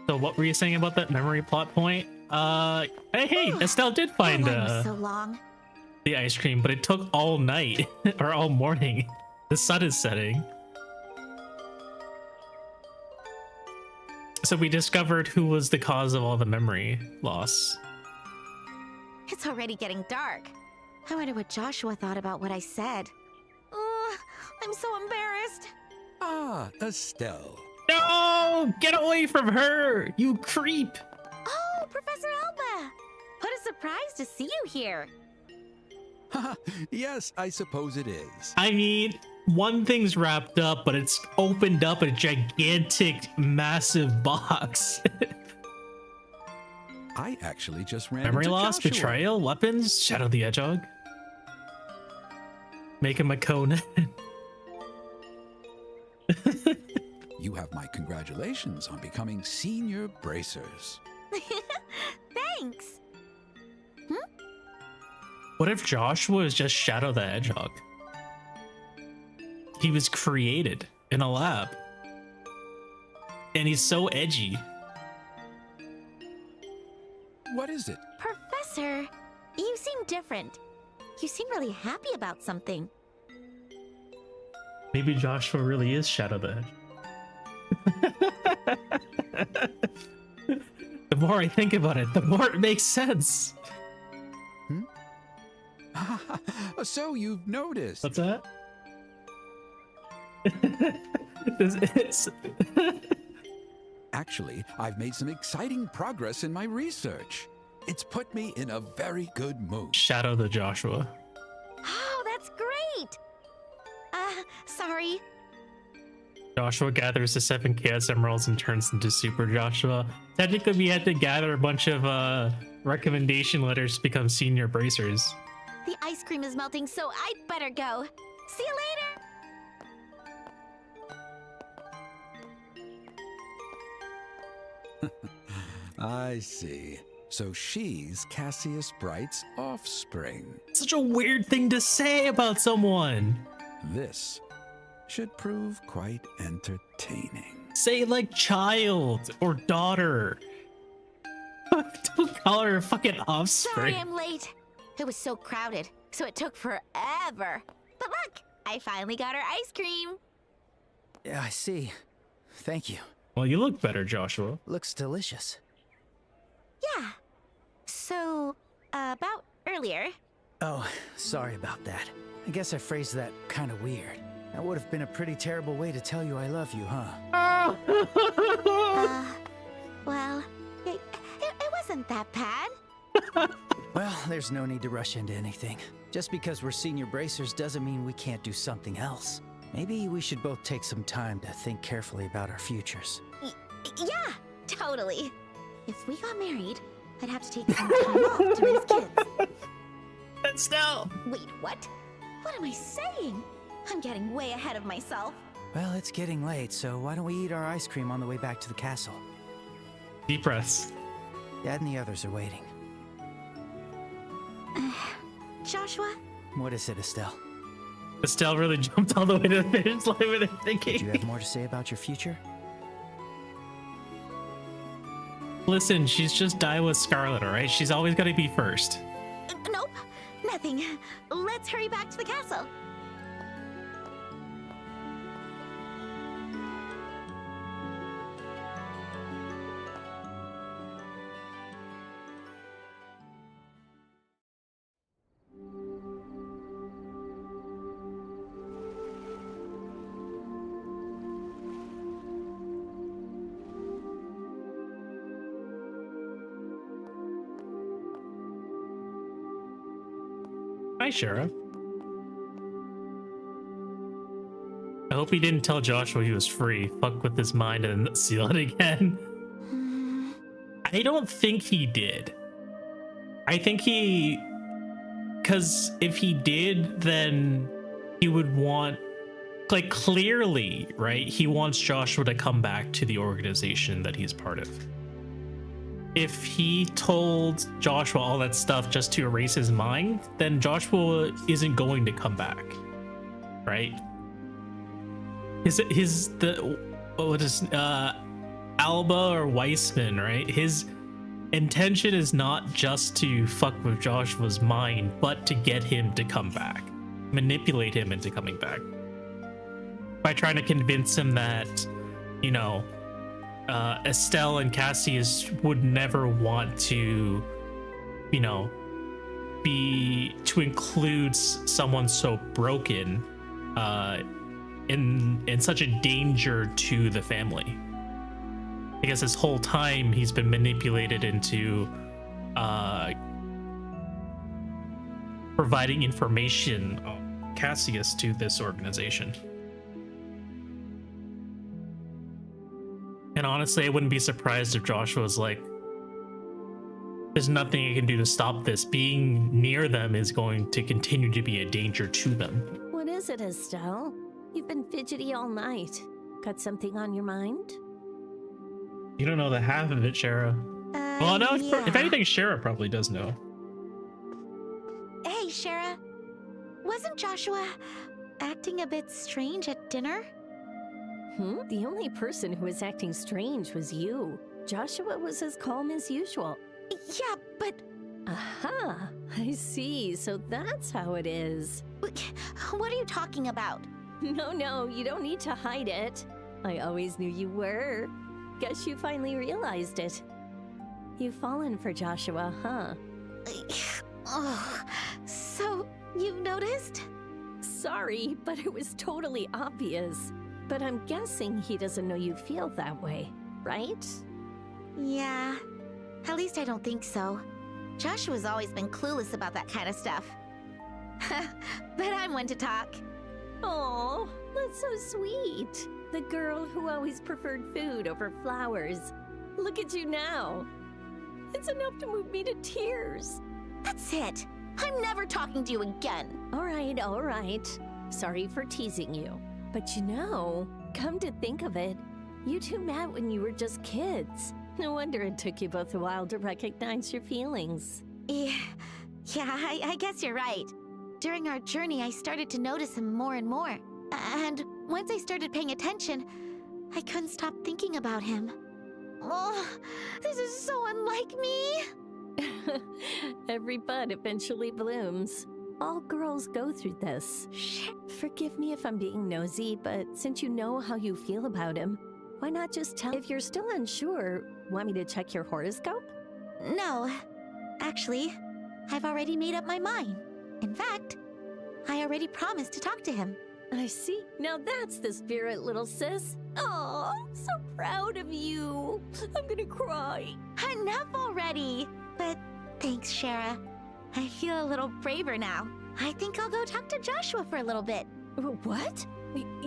So what were you saying about that memory plot point? Hey, Estelle did find That line was so long. the ice cream, but it took all night or all morning. The sun is setting. So we discovered who was the cause of all the memory loss. It's already getting dark. I wonder what Joshua thought about what I said. Oh, I'm so embarrassed. Ah, Estelle. No! Get away from her! You creep! Oh, Professor Elba! What a surprise to see you here. Yes, I suppose it is. I mean, one thing's wrapped up, but it's opened up a gigantic, massive box. I actually just ran Memory into loss, Joshua. betrayal, weapons, Shadow the Hedgehog. Make him a Conan. You have my congratulations on becoming senior bracers. Thanks. What if Joshua is just Shadow the Hedgehog? He was created in a lab. And he's so edgy. What is it? Professor, you seem different. You seem really happy about something. Maybe Joshua really is Shadow the Hedgehog. The more I think about it, the more it makes sense. So you've noticed. What's that? It's Actually, I've made some exciting progress in my research. It's put me in a very good mood. Shadow the Joshua. Oh, that's great. Sorry. Joshua gathers the 7 Chaos Emeralds and turns into Super Joshua. Technically, we had to gather a bunch of recommendation letters to become senior bracers. The ice cream is melting, so I'd better go. See you later. I see. So she's Cassius Bright's offspring. Such a weird thing to say about someone. This should prove quite entertaining. Say like child or daughter. Don't call her a fucking offspring. Sorry I'm late. It was so crowded, so it took forever. But look, I finally got our ice cream. Yeah, I see. Thank you. Well, you look better, Joshua. Looks delicious. Yeah. So, about earlier. Oh, sorry about that. I guess I phrased that kind of weird. That would have been a pretty terrible way to tell you I love you, huh? Well, it wasn't that bad. Well, there's no need to rush into anything. Just because we're senior bracers doesn't mean we can't do something else. Maybe we should both take some time to think carefully about our futures. Yeah, totally. If we got married, I'd have to take some time off to raise kids. Estelle! Wait, what? What am I saying? I'm getting way ahead of myself. Well, it's getting late, so why don't we eat our ice cream on the way back to the castle? Deep breaths. Dad and the others are waiting. Joshua? What is it, Estelle? Estelle really jumped all the way to the finish line with her thinking. Do you have more to say about your future? Listen, she's just Daiwa's Scarlet, alright? She's always gotta be first. Nope, nothing. Let's hurry back to the castle. Hi, Sheriff. I hope he didn't tell Joshua he was free. Fuck with his mind and seal it again. I don't think he did. I think he... Because if he did, then he would want... Like, clearly, right? He wants Joshua to come back to the organization that he's part of. If he told Joshua all that stuff just to erase his mind, then Joshua isn't going to come back, right? what is Alba or Weissman, right? His intention is not just to fuck with Joshua's mind, but to get him to come back, manipulate him into coming back by trying to convince him that, you know, Estelle and Cassius would never want to, you know, to include someone so broken in such a danger to the family. I guess this whole time he's been manipulated into providing information on Cassius to this organization. And honestly, I wouldn't be surprised if Joshua was like, there's nothing I can do to stop this. Being near them is going to continue to be a danger to them. What is it, Estelle? You've been fidgety all night. Got something on your mind? You don't know the half of it, Shara. Well, no, yeah. if anything, Shara probably does know. Hey, Shara. Wasn't Joshua acting a bit strange at dinner? The only person who was acting strange was you. Joshua was as calm as usual. Yeah, but Aha! I see. So that's how it is. what are you talking about? No, you don't need to hide it. I always knew you were. Guess you finally realized it. You've fallen for Joshua, huh? Oh, so you've noticed? Sorry, but it was totally obvious. But I'm guessing he doesn't know you feel that way, right? Yeah, at least I don't think so. Joshua's always been clueless about that kind of stuff. But I'm one to talk. Oh, that's so sweet. The girl who always preferred food over flowers. Look at you now. It's enough to move me to tears. That's it. I'm never talking to you again. All right. Sorry for teasing you. But you know, come to think of it, you two met when you were just kids. No wonder it took you both a while to recognize your feelings. Yeah, I guess you're right. During our journey, I started to notice him more and more. And once I started paying attention, I couldn't stop thinking about him. Oh, this is so unlike me. Every bud eventually blooms. All girls go through this. Forgive me if I'm being nosy, but since you know how you feel about him, why not just tell? If you're still unsure, want me to check your horoscope? No, actually, I've already made up my mind. In fact, I already promised to talk to him. I see. Now that's the spirit, little sis. Aw, so proud of you. I'm gonna cry. Enough already. But thanks, Shara. I feel a little braver now. I think I'll go talk to Joshua for a little bit. What?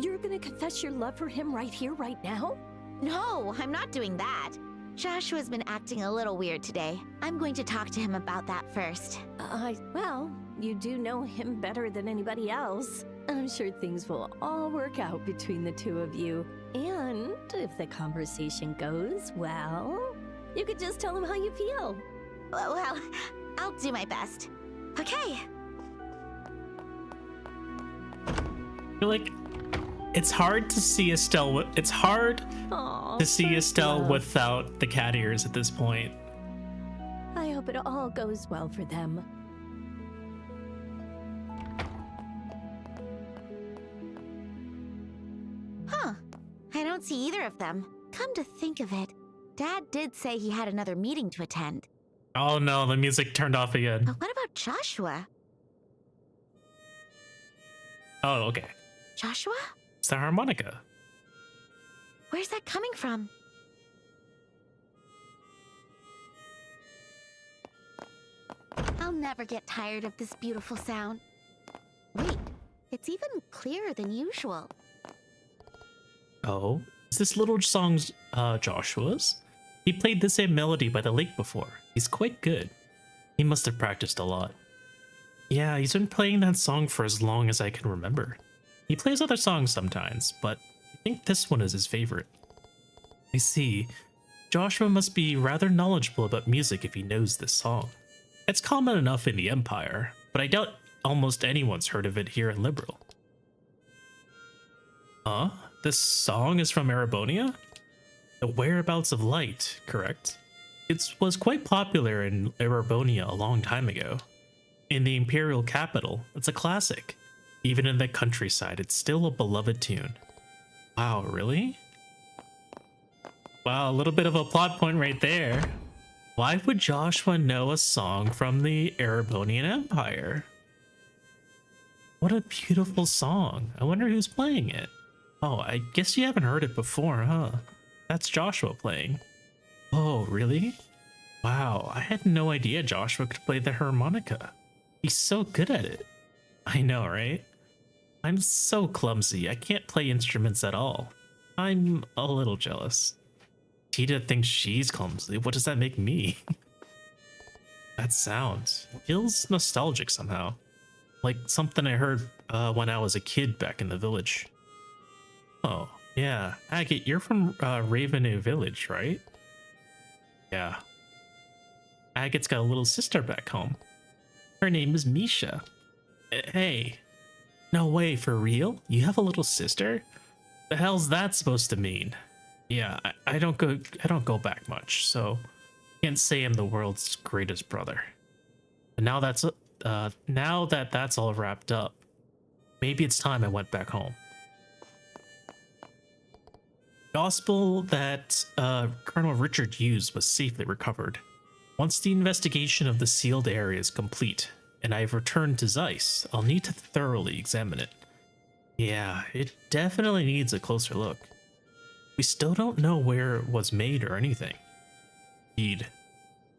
You're gonna confess your love for him right here, right now? No, I'm not doing that. Joshua's been acting a little weird today. I'm going to talk to him about that first. Well, you do know him better than anybody else. I'm sure things will all work out between the two of you. And if the conversation goes well, you could just tell him how you feel. Well, I'll do my best. Okay. I feel like it's hard to see Estelle. It's hard Aw, to see first Estelle love. without the cat ears at this point. I hope it all goes well for them. Huh. I don't see either of them. Come to think of it, Dad did say he had another meeting to attend. Oh no, the music turned off again. But what about Joshua? Oh, okay. Joshua? It's the harmonica. Where's that coming from? I'll never get tired of this beautiful sound. Wait, it's even clearer than usual. Oh, is this little song Joshua's? He played the same melody by the lake before. He's quite good. He must have practiced a lot. Yeah, he's been playing that song for as long as I can remember. He plays other songs sometimes, but I think this one is his favorite. I see. Joshua must be rather knowledgeable about music if he knows this song. It's common enough in the Empire, but I doubt almost anyone's heard of it here in Liberal. Huh? this song is from Erebonia? The Whereabouts of Light, correct? It was quite popular in Erebonia a long time ago. In the Imperial capital, it's a classic. Even in the countryside, it's still a beloved tune. Wow, really? Wow, a little bit of a plot point right there. Why would Joshua know a song from the Erebonian Empire? What a beautiful song. I wonder who's playing it. Oh, I guess you haven't heard it before, huh? That's Joshua playing. Oh, really? Wow, I had no idea Joshua could play the harmonica. He's so good at it. I know, right? I'm so clumsy. I can't play instruments at all. I'm a little jealous. Tita thinks she's clumsy. What does that make me? That sound feels nostalgic somehow. Like something I heard when I was a kid back in the village. Oh, yeah. Agate, you're from Ravenue Village, right? Yeah. Agate's got a little sister back home. Her name is Misha. Hey. No way, for real? You have a little sister? The hell's that supposed to mean? Yeah, I don't go back much, so can't say I'm the world's greatest brother. And now that's all wrapped up, maybe it's time I went back home. Gospel that Colonel Richard used was safely recovered. Once the investigation of the sealed area is complete and I've returned to Zeiss, I'll need to thoroughly examine it. Yeah, it definitely needs a closer look. We still don't know where it was made or anything. Indeed.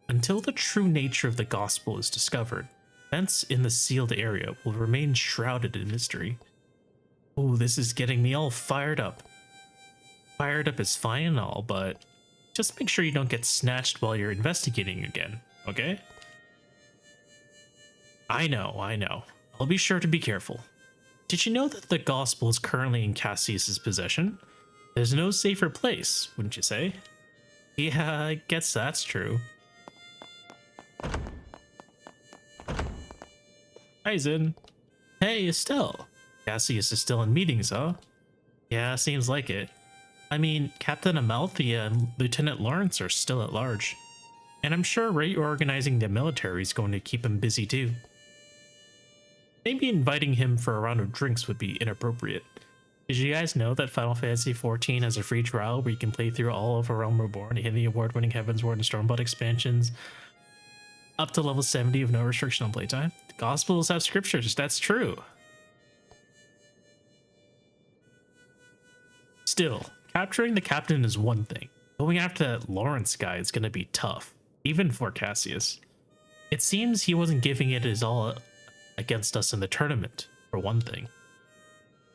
Until the true nature of the gospel is discovered, events in the sealed area will remain shrouded in mystery. Oh, this is getting me all fired up. Fired up is fine and all, but just make sure you don't get snatched while you're investigating again, okay? I know. I'll be sure to be careful. Did you know that the gospel is currently in Cassius's possession? There's no safer place, wouldn't you say? Yeah, I guess that's true. Hi, Zin. Hey, Estelle. Cassius is still in meetings, huh? Yeah, seems like it. I mean, Captain Amalthea and Lieutenant Lawrence are still at large. And I'm sure reorganizing the military is going to keep him busy too. Maybe inviting him for a round of drinks would be inappropriate. Did you guys know that Final Fantasy XIV has a free trial where you can play through all of A Realm Reborn and the award-winning Heavensward and Stormblood expansions up to level 70 with no restriction on playtime? The Gospels have scriptures, that's true. Still, capturing the captain is one thing. Going after that Lawrence guy is going to be tough, even for Cassius. It seems he wasn't giving it his all against us in the tournament, for one thing.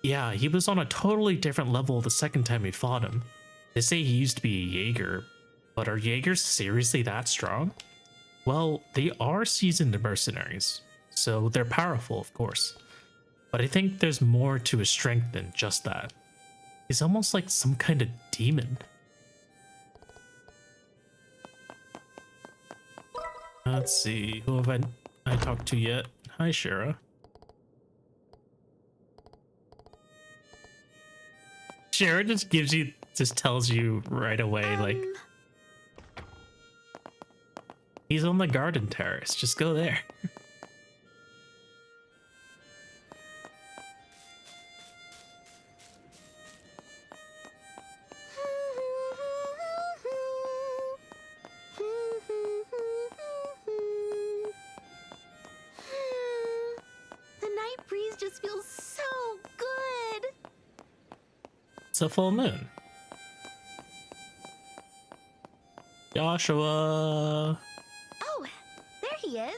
Yeah, he was on a totally different level the second time we fought him. They say he used to be a Jaeger, but are Jaegers seriously that strong? Well, they are seasoned mercenaries, so they're powerful, of course. But I think there's more to his strength than just that. He's almost like some kind of demon. Let's see, who have I talked to yet? Hi, Shara. Shara just tells you right away, like, he's on the garden terrace, just go there. Just feels so good. It's a full moon. Joshua. Oh, there he is.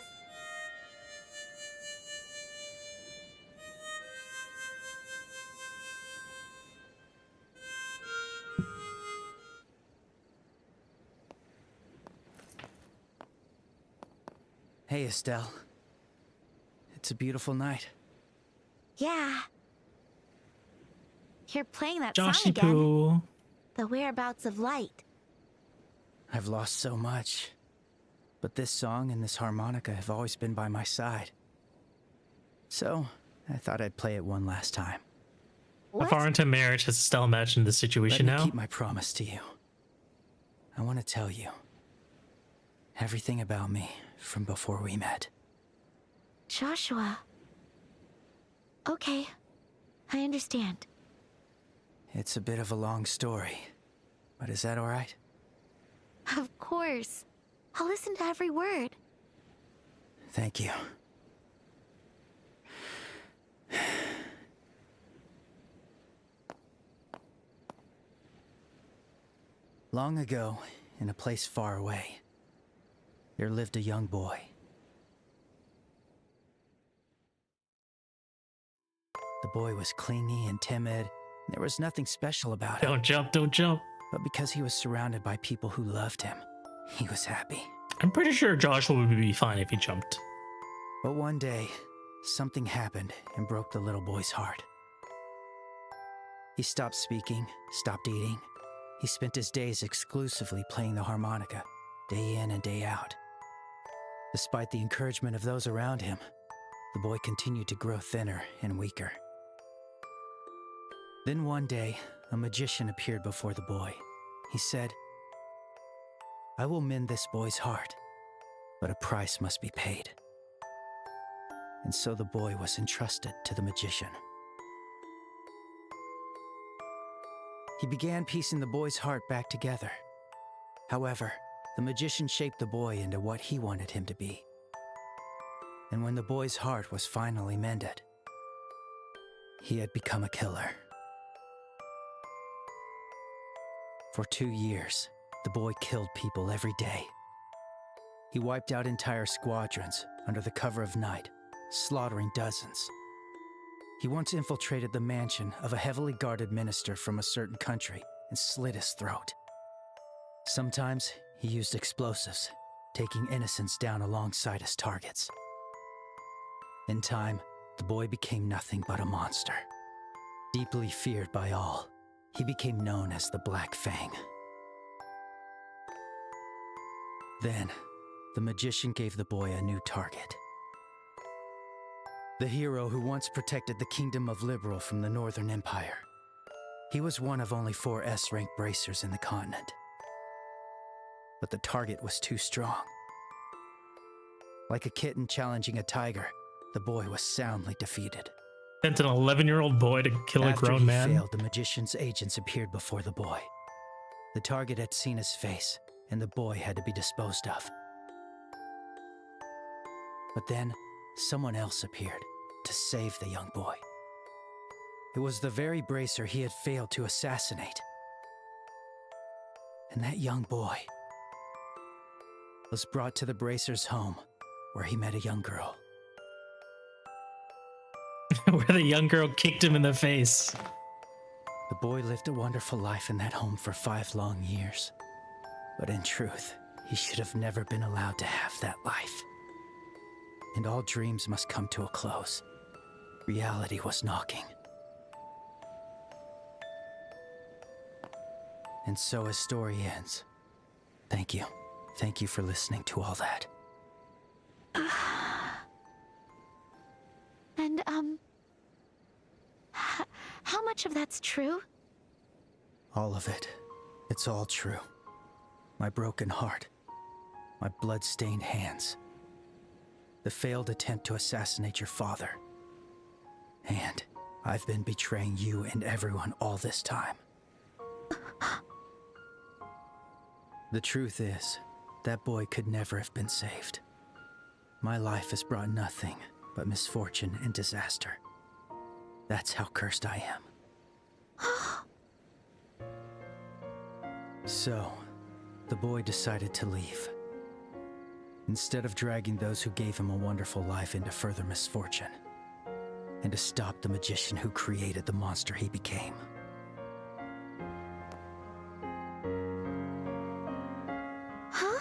Hey, Estelle. It's a beautiful night. Yeah. You're playing that Joshy song again. Poo. The Whereabouts of Light. I've lost so much. But this song and this harmonica have always been by my side. So, I thought I'd play it one last time. How far into marriage has Estelle imagined the situation Let me now? keep my promise to you. I want to tell you everything about me from before we met. Joshua. Okay, I understand. It's a bit of a long story, but is that all right? Of course. I'll listen to every word. Thank you. Long ago, in a place far away, there lived a young boy. The boy was clingy and timid, and there was nothing special about him. Don't jump, don't jump. But because he was surrounded by people who loved him, he was happy. I'm pretty sure Joshua would be fine if he jumped. But one day, something happened and broke the little boy's heart. He stopped speaking, stopped eating. He spent his days exclusively playing the harmonica, day in and day out. Despite the encouragement of those around him, the boy continued to grow thinner and weaker. Then one day, a magician appeared before the boy. He said, "I will mend this boy's heart, but a price must be paid." And so the boy was entrusted to the magician. He began piecing the boy's heart back together. However, the magician shaped the boy into what he wanted him to be. And when the boy's heart was finally mended, he had become a killer. For 2 years, the boy killed people every day. He wiped out entire squadrons under the cover of night, slaughtering dozens. He once infiltrated the mansion of a heavily guarded minister from a certain country and slit his throat. Sometimes he used explosives, taking innocents down alongside his targets. In time, the boy became nothing but a monster. Deeply feared by all, he became known as the Black Fang. Then, the magician gave the boy a new target. The hero who once protected the Kingdom of Liberal from the Northern Empire. He was one of only 4 S-rank bracers in the continent. But the target was too strong. Like a kitten challenging a tiger, the boy was soundly defeated. Sent an 11-year-old boy to kill a grown man. After he failed, the magician's agents appeared before the boy. The target had seen his face, and the boy had to be disposed of. But then, someone else appeared to save the young boy. It was the very bracer he had failed to assassinate. And that young boy was brought to the bracer's home, where he met a young girl. Where the young girl kicked him in the face. The boy lived a wonderful life in that home for 5 long years. But in truth, he should have never been allowed to have that life. And all dreams must come to a close. Reality was knocking. And so his story ends. Thank you. Thank you for listening to all that. And, how much of that's true? All of it. It's all true. My broken heart. My blood-stained hands. The failed attempt to assassinate your father. And I've been betraying you and everyone all this time. The truth is, that boy could never have been saved. My life has brought nothing but misfortune and disaster. That's how cursed I am. So, the boy decided to leave. Instead of dragging those who gave him a wonderful life into further misfortune, and to stop the magician who created the monster he became. Huh?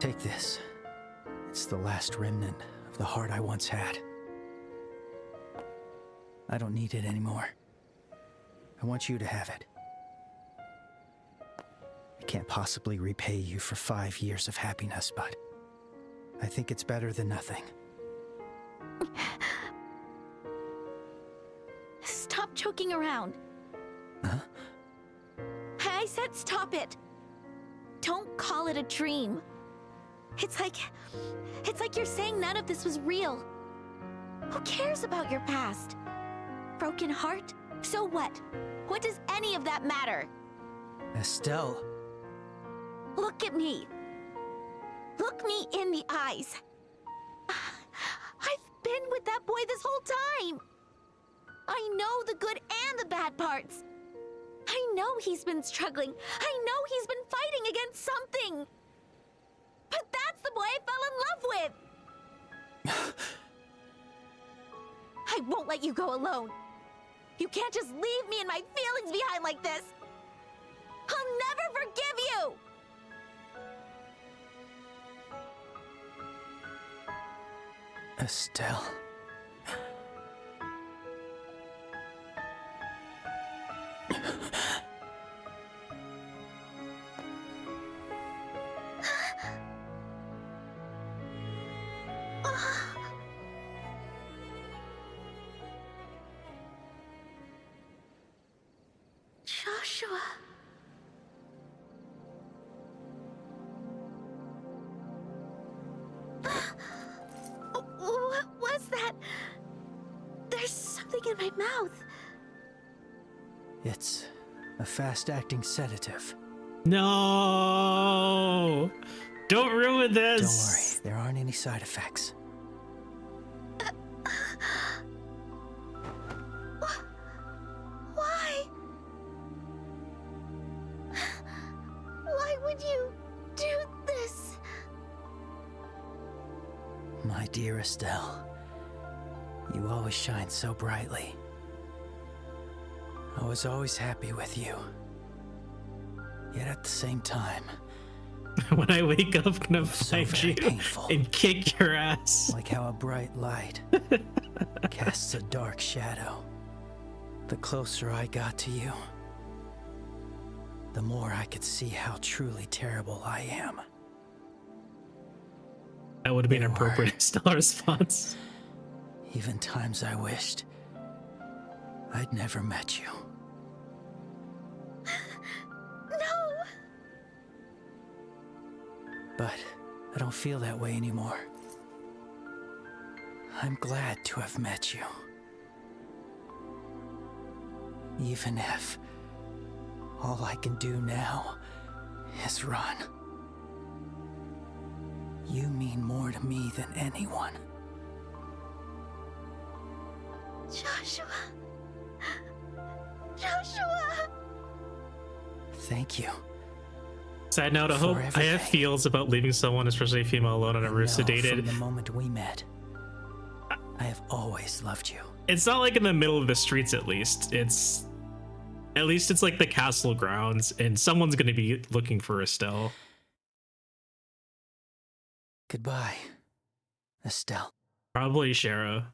Take this. It's the last remnant of the heart I once had. I don't need it anymore. I want you to have it. I can't possibly repay you for 5 years of happiness, but I think it's better than nothing. joking around. Huh? I said stop it. Don't call it a dream. It's like you're saying none of this was real. Who cares about your past? Broken heart? So what? What does any of that matter? Estelle. Look at me. Look me in the eyes. I've been with that boy this whole time. I know the good and the bad parts. I know he's been struggling. I know he's been fighting against something. But that's the boy I fell in love with. I won't let you go alone. You can't just leave me and my feelings behind like this. I'll never forgive you. Estelle. Joshua. What was that? There's something in my mouth. It's a fast-acting sedative. No! Don't ruin Don't this! worry, there aren't any side effects. Why? Why would you do this? My dear Estelle, you always shine so brightly. I was always happy with you. Yet at the same time, When I wake up, I'm gonna so find very you painful. and kick your ass. Like how a bright light casts a dark shadow. The closer I got to you, the more I could see how truly terrible I am. That would have been There an appropriate Stella response. Even times I wished I'd never met you. No! But I don't feel that way anymore. I'm glad to have met you. Even if all I can do now is run. You mean more to me than anyone. Joshua. Joshua! Thank you. Side note, I For hope I have everything. feels about leaving someone, especially a female, alone on a roof No, sedated. from the moment we met, I have always loved you. It's not like in the middle of the streets, at least. It's like the castle grounds, and someone's gonna be looking for Estelle. Goodbye, Estelle. Probably Shara.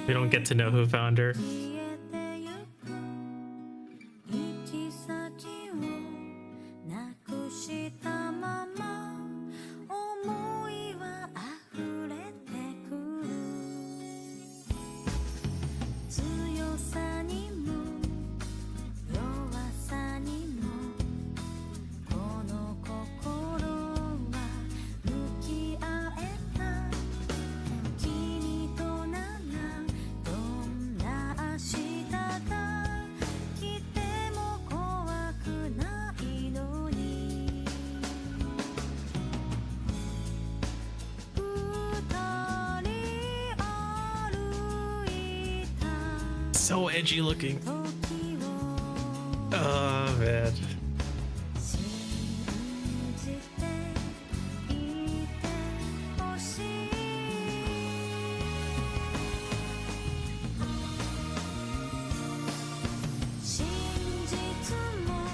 We don't get to know who found her. So edgy looking. Oh man.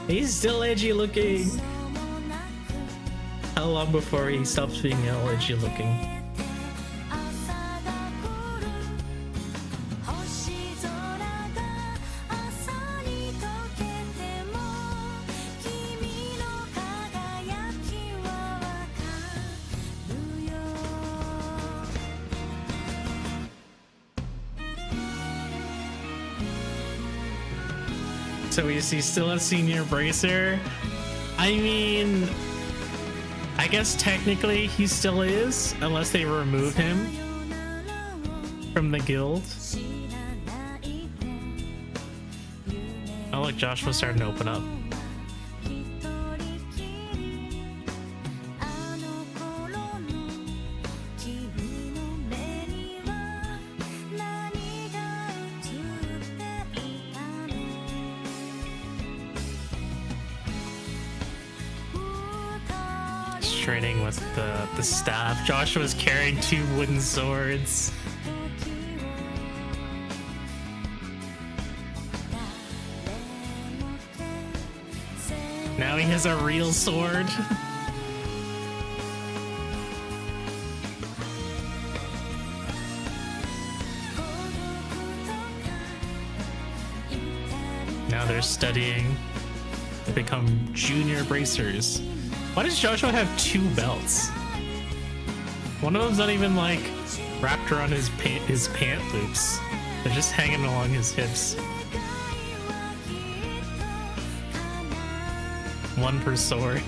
He's still edgy looking. How long before he stops being all edgy looking? So is he still a senior bracer? I mean, I guess technically he still is, unless they remove him from the guild. Oh look, Joshua's starting to open up. Training with the staff. Joshua's carrying 2 wooden swords. Now he has a real sword. Now they're studying to become junior bracers. Why does Joshua have 2 belts? One of them's not even like wrapped around his pant loops. They're just hanging along his hips. 1 per sword.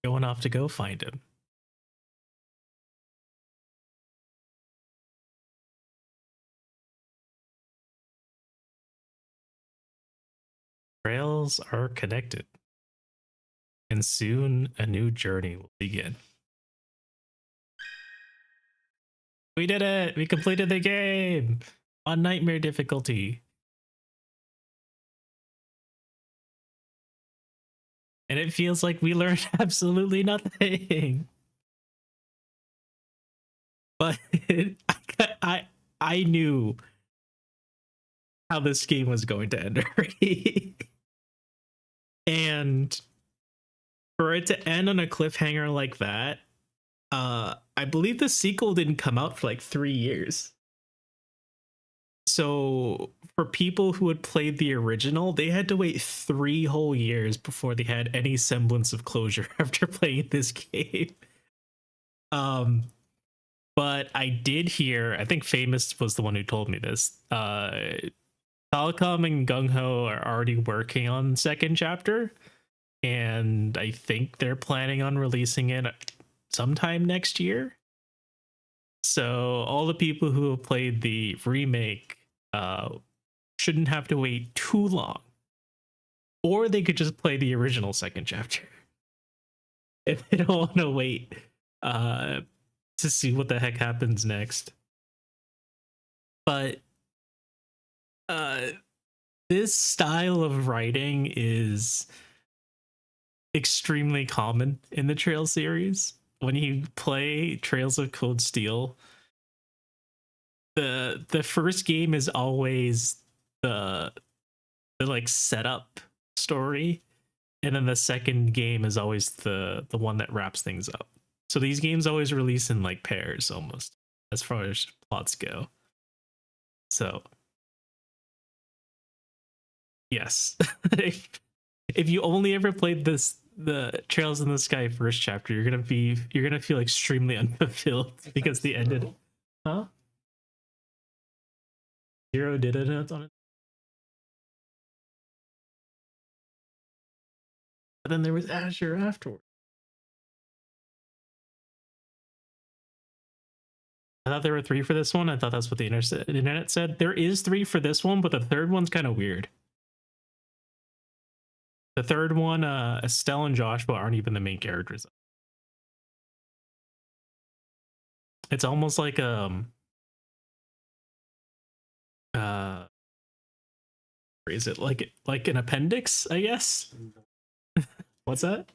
Going off to go find him. Trails are connected, and soon a new journey will begin. We did it! We completed the game on nightmare difficulty. And it feels like we learned absolutely nothing. But I knew how this game was going to end already. And for it to end on a cliffhanger like that, I believe the sequel didn't come out for like 3 years. So for people who had played the original, they had to wait 3 whole years before they had any semblance of closure after playing this game. But I did hear, I think Famous was the one who told me this. Telecom and Gung Ho are already working on 2nd chapter, and I think they're planning on releasing it sometime next year. So all the people who have played the remake shouldn't have to wait too long. Or they could just play the original 2nd chapter if they don't want to wait to see what the heck happens next. But this style of writing is extremely common in the Trail series. When you play Trails of Cold Steel, the first game is always the like setup story, and then the second game is always the one that wraps things up. So these games always release in like pairs almost as far as plots go. So yes. if you only ever played the Trails in the Sky first chapter, you're gonna feel extremely unfulfilled because the ended. Huh? Zero did it on it. But then there was Azure afterward. I thought there were 3 for this one. I thought that's what the internet said. There is 3 for this one, but the third one's kind of weird. The third one, Estelle and Joshua aren't even the main characters. It's almost like is it like an appendix, I guess? What's that?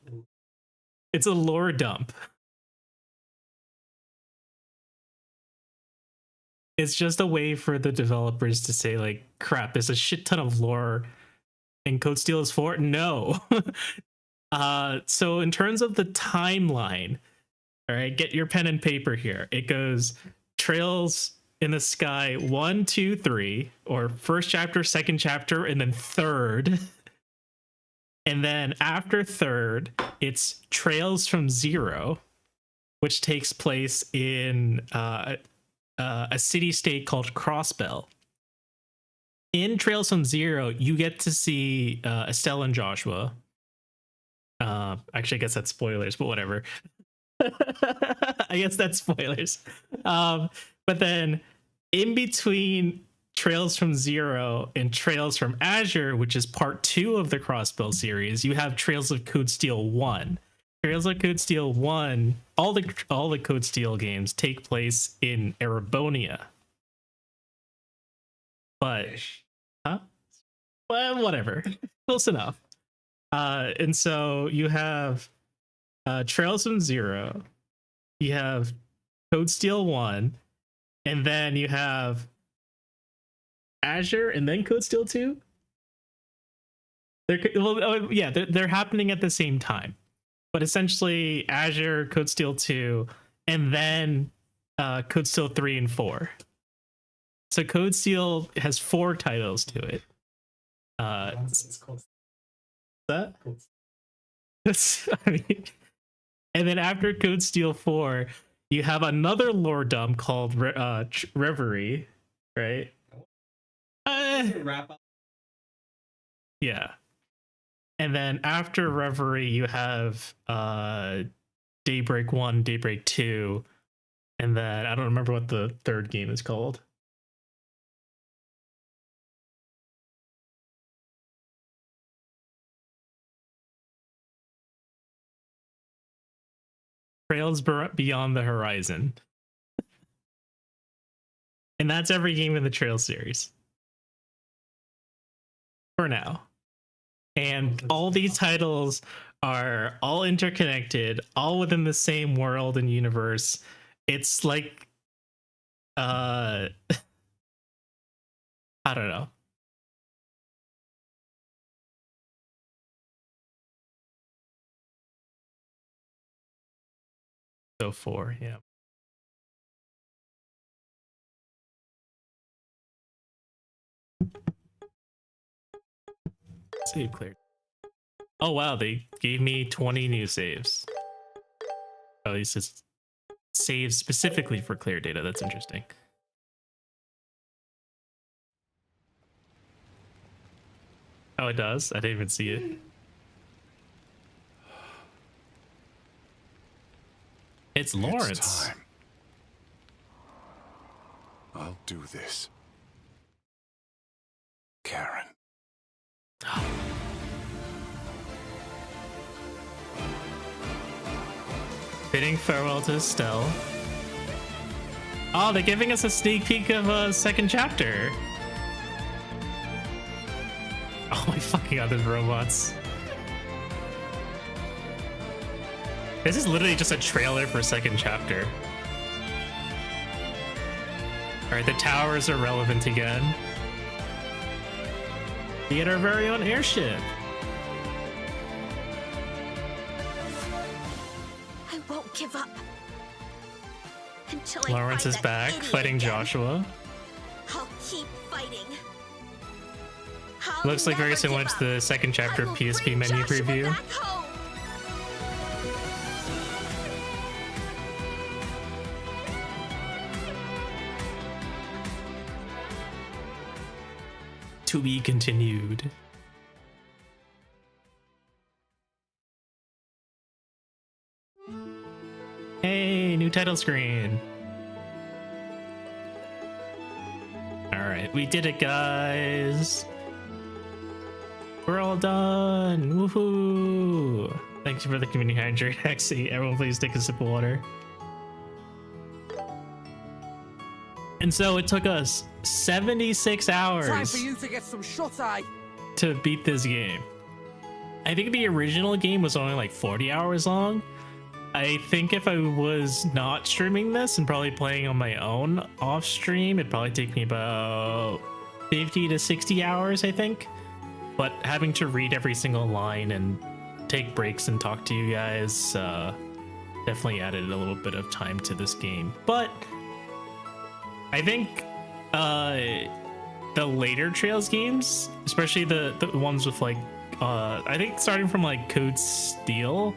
It's a lore dump. It's just a way for the developers to say, like, crap, there's a shit ton of lore and Code Steel is 4. No. So in terms of the timeline, all right, get your pen and paper here. It goes Trails in the Sky 1, 2, 3, or first chapter, second chapter, and then third. And then after third, it's Trails from Zero, which takes place in a city-state called Crossbell. In Trails from Zero, you get to see Estelle and Joshua. Actually, I guess that's spoilers, but whatever. I guess that's spoilers. But then in between Trails from Zero and Trails from Azure, which is part 2 of the Crossbell series, you have Trails of Code Steel 1. Trails of Code Steel 1, all the Code Steel games take place in Erebonia. But, well, whatever. Close enough. And so you have Trails from Zero, you have Code Steel 1, and then you have Azure, and then Code Steel 2. They're happening at the same time. But essentially, Azure, Code Steel 2, and then Code Steel 3 and 4. So Code Steel has 4 titles to it. It's called that? I mean, and then after Code Steel 4, you have another lore dump called Reverie, right? Yeah. And then after Reverie, you have Daybreak 1, Daybreak 2, and then I don't remember what the third game is called. Trails Beyond the Horizon. And that's every game in the Trail series. For now. And all these titles are all interconnected, all within the same world and universe. It's like I don't know. So 4, yeah. Save cleared. Oh wow, they gave me 20 new saves. Oh, these is saves specifically for clear data. That's interesting. Oh, it does? I didn't even see it. It's Lawrence. It's time. I'll do this. Karen. Bidding farewell to Estelle. Oh, they're giving us a sneak peek of a second chapter. Oh my fucking god, there's robots. This is literally just a trailer for second chapter. Alright, the towers are relevant again. We get our very own airship. I won't give up. Until Lawrence I is find that back, idiot fighting again. Joshua. I'll keep fighting. I'll Looks like very never similar give to up. the second chapter I of will PSP bring menu Joshua preview. back home. To be continued. Hey, new title screen. Alright, we did it, guys. We're all done. Woohoo! Thank you for the community hydrate. Actually, everyone please take a sip of water. And so it took us 76 hours. Time for you to get some shut eye. To beat this game. I think the original game was only like 40 hours long. I think if I was not streaming this and probably playing on my own off stream, it'd probably take me about 50 to 60 hours, I think. But having to read every single line and take breaks and talk to you guys definitely added a little bit of time to this game. But I think the later Trails games, especially the ones with like I think starting from like Code Steel,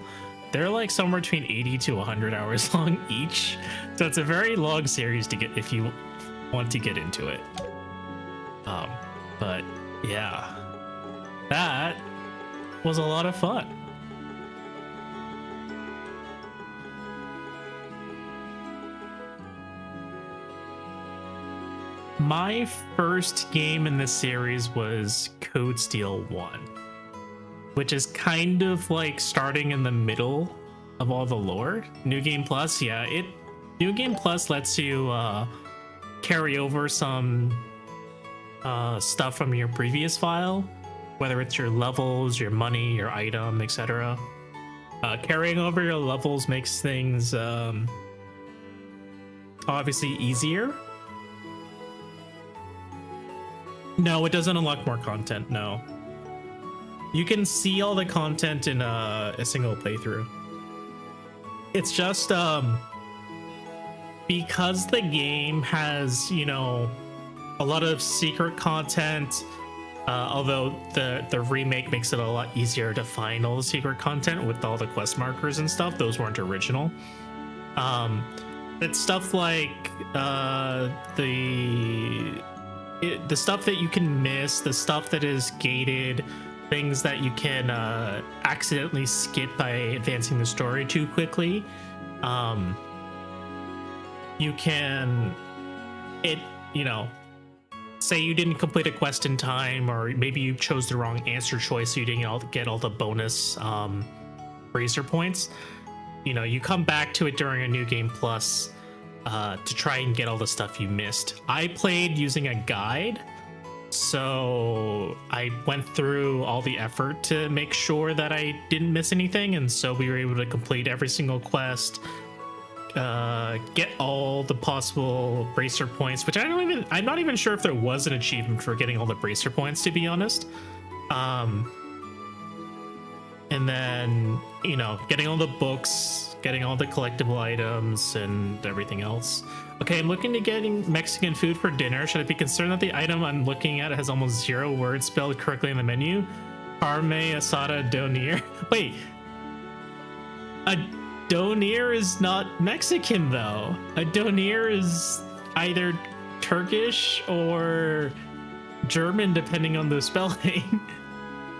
they're like somewhere between 80 to 100 hours long each, so it's a very long series to get if you want to get into it. But yeah, that was a lot of fun. My first game in this series was Code Steel 1, which is kind of like starting in the middle of all the lore. New Game Plus, yeah, New Game Plus lets you carry over some stuff from your previous file, whether it's your levels, your money, your item, etc. Carrying over your levels makes things obviously easier. No, it doesn't unlock more content, no. You can see all the content in a single playthrough. It's just because the game has, you know, a lot of secret content, although the remake makes it a lot easier to find all the secret content with all the quest markers and stuff. Those weren't original. It's stuff like the stuff that you can miss, the stuff that is gated, things that you can accidentally skip by advancing the story too quickly. You can, you know, say you didn't complete a quest in time, or maybe you chose the wrong answer choice, so you didn't get all the bonus bracer points. You know, you come back to it during a New Game Plus to try and get all the stuff you missed. I played using a guide, so I went through all the effort to make sure that I didn't miss anything, and so we were able to complete every single quest, get all the possible bracer points, which I'm not even sure if there was an achievement for getting all the bracer points, to be honest. And then, you know, getting all the books, getting all the collectible items and everything else. Okay, I'm looking to getting Mexican food for dinner. Should I be concerned that the item I'm looking at has almost 0 words spelled correctly in the menu? Carne asada doner. Wait, a doner is not Mexican though. A doner is either Turkish or German, depending on the spelling.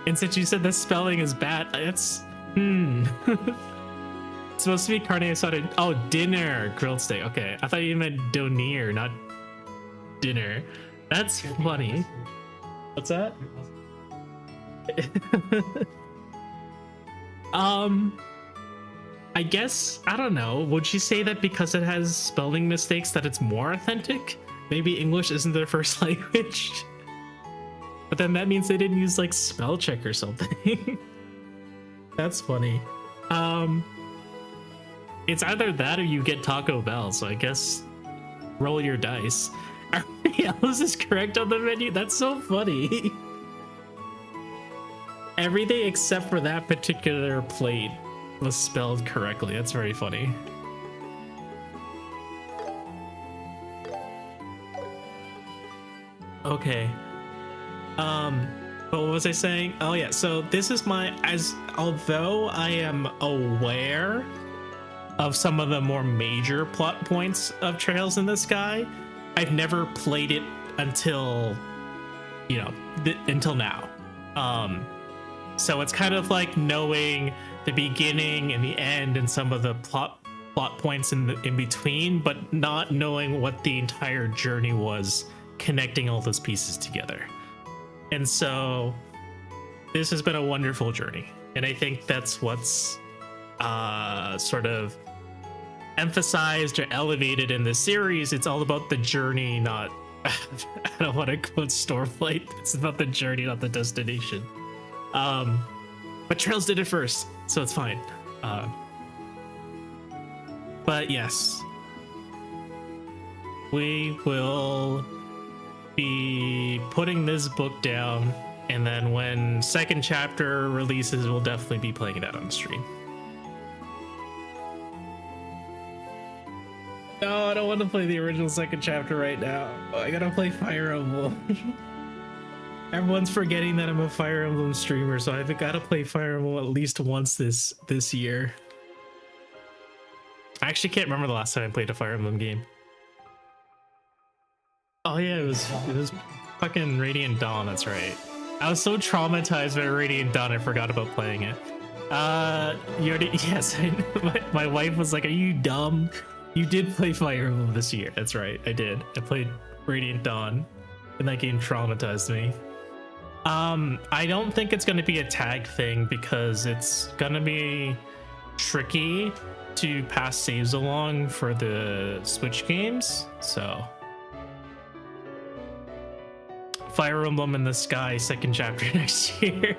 And since you said the spelling is bad, it's it's supposed to be carne asada. Oh, dinner, grilled steak. Okay, I thought you meant doner, not dinner. That's funny. What's that? I guess, I don't know. Would you say that because it has spelling mistakes that it's more authentic? Maybe English isn't their first language? But then that means they didn't use like spell check or something. That's funny. It's either that or you get Taco Bell, so I guess roll your dice. Everything else is correct on the menu? That's so funny. Everything except for that particular plate was spelled correctly. That's very funny. Okay. But what was I saying? Oh yeah, so this is although I am aware of some of the more major plot points of Trails in the Sky, I've never played it until, until now. So it's kind of like knowing the beginning and the end and some of the plot points in between, but not knowing what the entire journey was connecting all those pieces together. And so this has been a wonderful journey, and I think that's what's sort of emphasized or elevated in this series. It's all about the journey, not I don't want to quote Storeflight. It's about the journey, not the destination. But Trails did it first, so it's fine. But yes, we will be putting this book down, and then when second chapter releases, we'll definitely be playing that on stream. No, I don't want to play the original second chapter right now. I gotta play Fire Emblem. Everyone's forgetting that I'm a Fire Emblem streamer, so I've gotta play Fire Emblem at least once this year. I actually can't remember the last time I played a Fire Emblem game. Oh yeah, it was fucking Radiant Dawn, that's right. I was so traumatized by Radiant Dawn, I forgot about playing it. You already, yes, my wife was like, are you dumb? You did play Fire Emblem this year. That's right, I did. I played Radiant Dawn, and that game traumatized me. I don't think it's gonna be a tag thing because it's gonna be tricky to pass saves along for the Switch games, so. Fire Emblem in the Sky second chapter next year.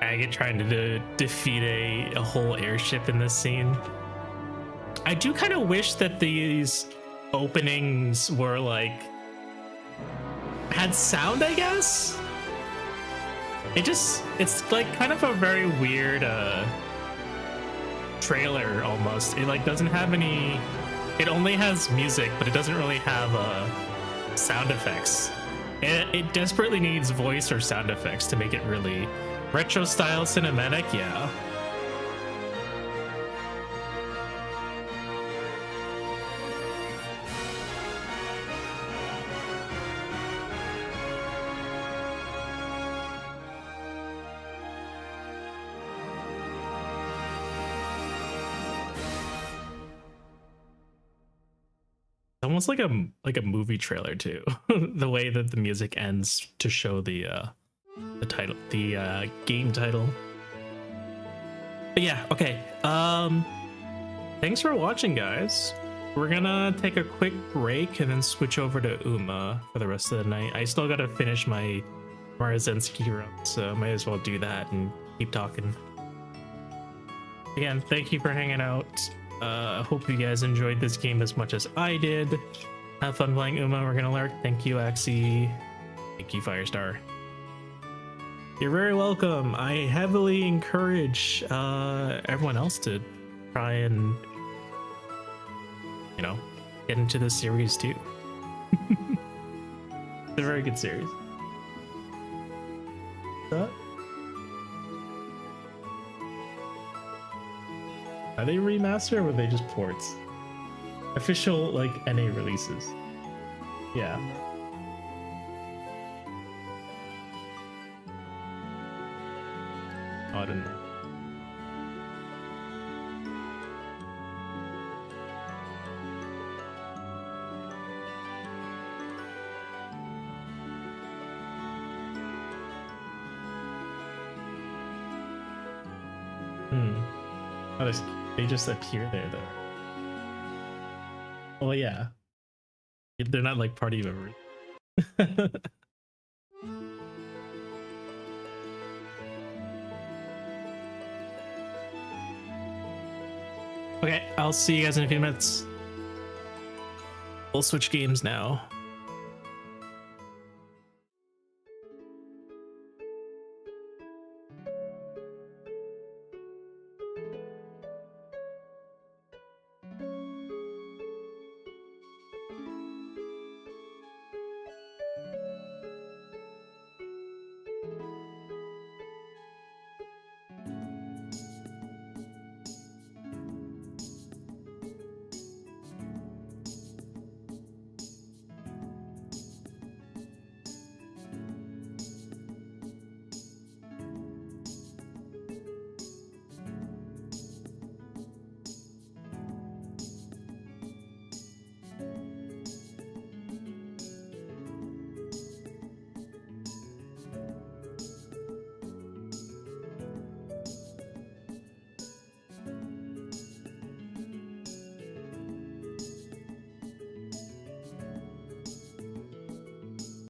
I get trying to defeat a whole airship in this scene. I do kind of wish that these openings were like had sound, I guess. It's like kind of a very weird trailer almost. It like doesn't have any, it only has music, but it doesn't really have sound effects. It desperately needs voice or sound effects to make it really retro style cinematic. Yeah. Almost like a movie trailer too. The way that the music ends to show the title, the game title. But yeah, okay. Thanks for watching, guys. We're gonna take a quick break and then switch over to Uma for the rest of the night. I still gotta finish my Marzensky run, so I might as well do that and keep talking. Again, thank you for hanging out. Hope you guys enjoyed this game as much as I did. Have fun playing Uma. We're gonna lurk. Thank you, Axie. Thank you, Firestar. You're very welcome. I heavily encourage everyone else to try and, get into this series too. It's a very good series. Are they remastered or were they just ports? Official, NA releases. Yeah. Oh, I didn't know. Oh, they just appear there though. Oh yeah, they're not like party members. Okay, I'll see you guys in a few minutes. We'll switch games now.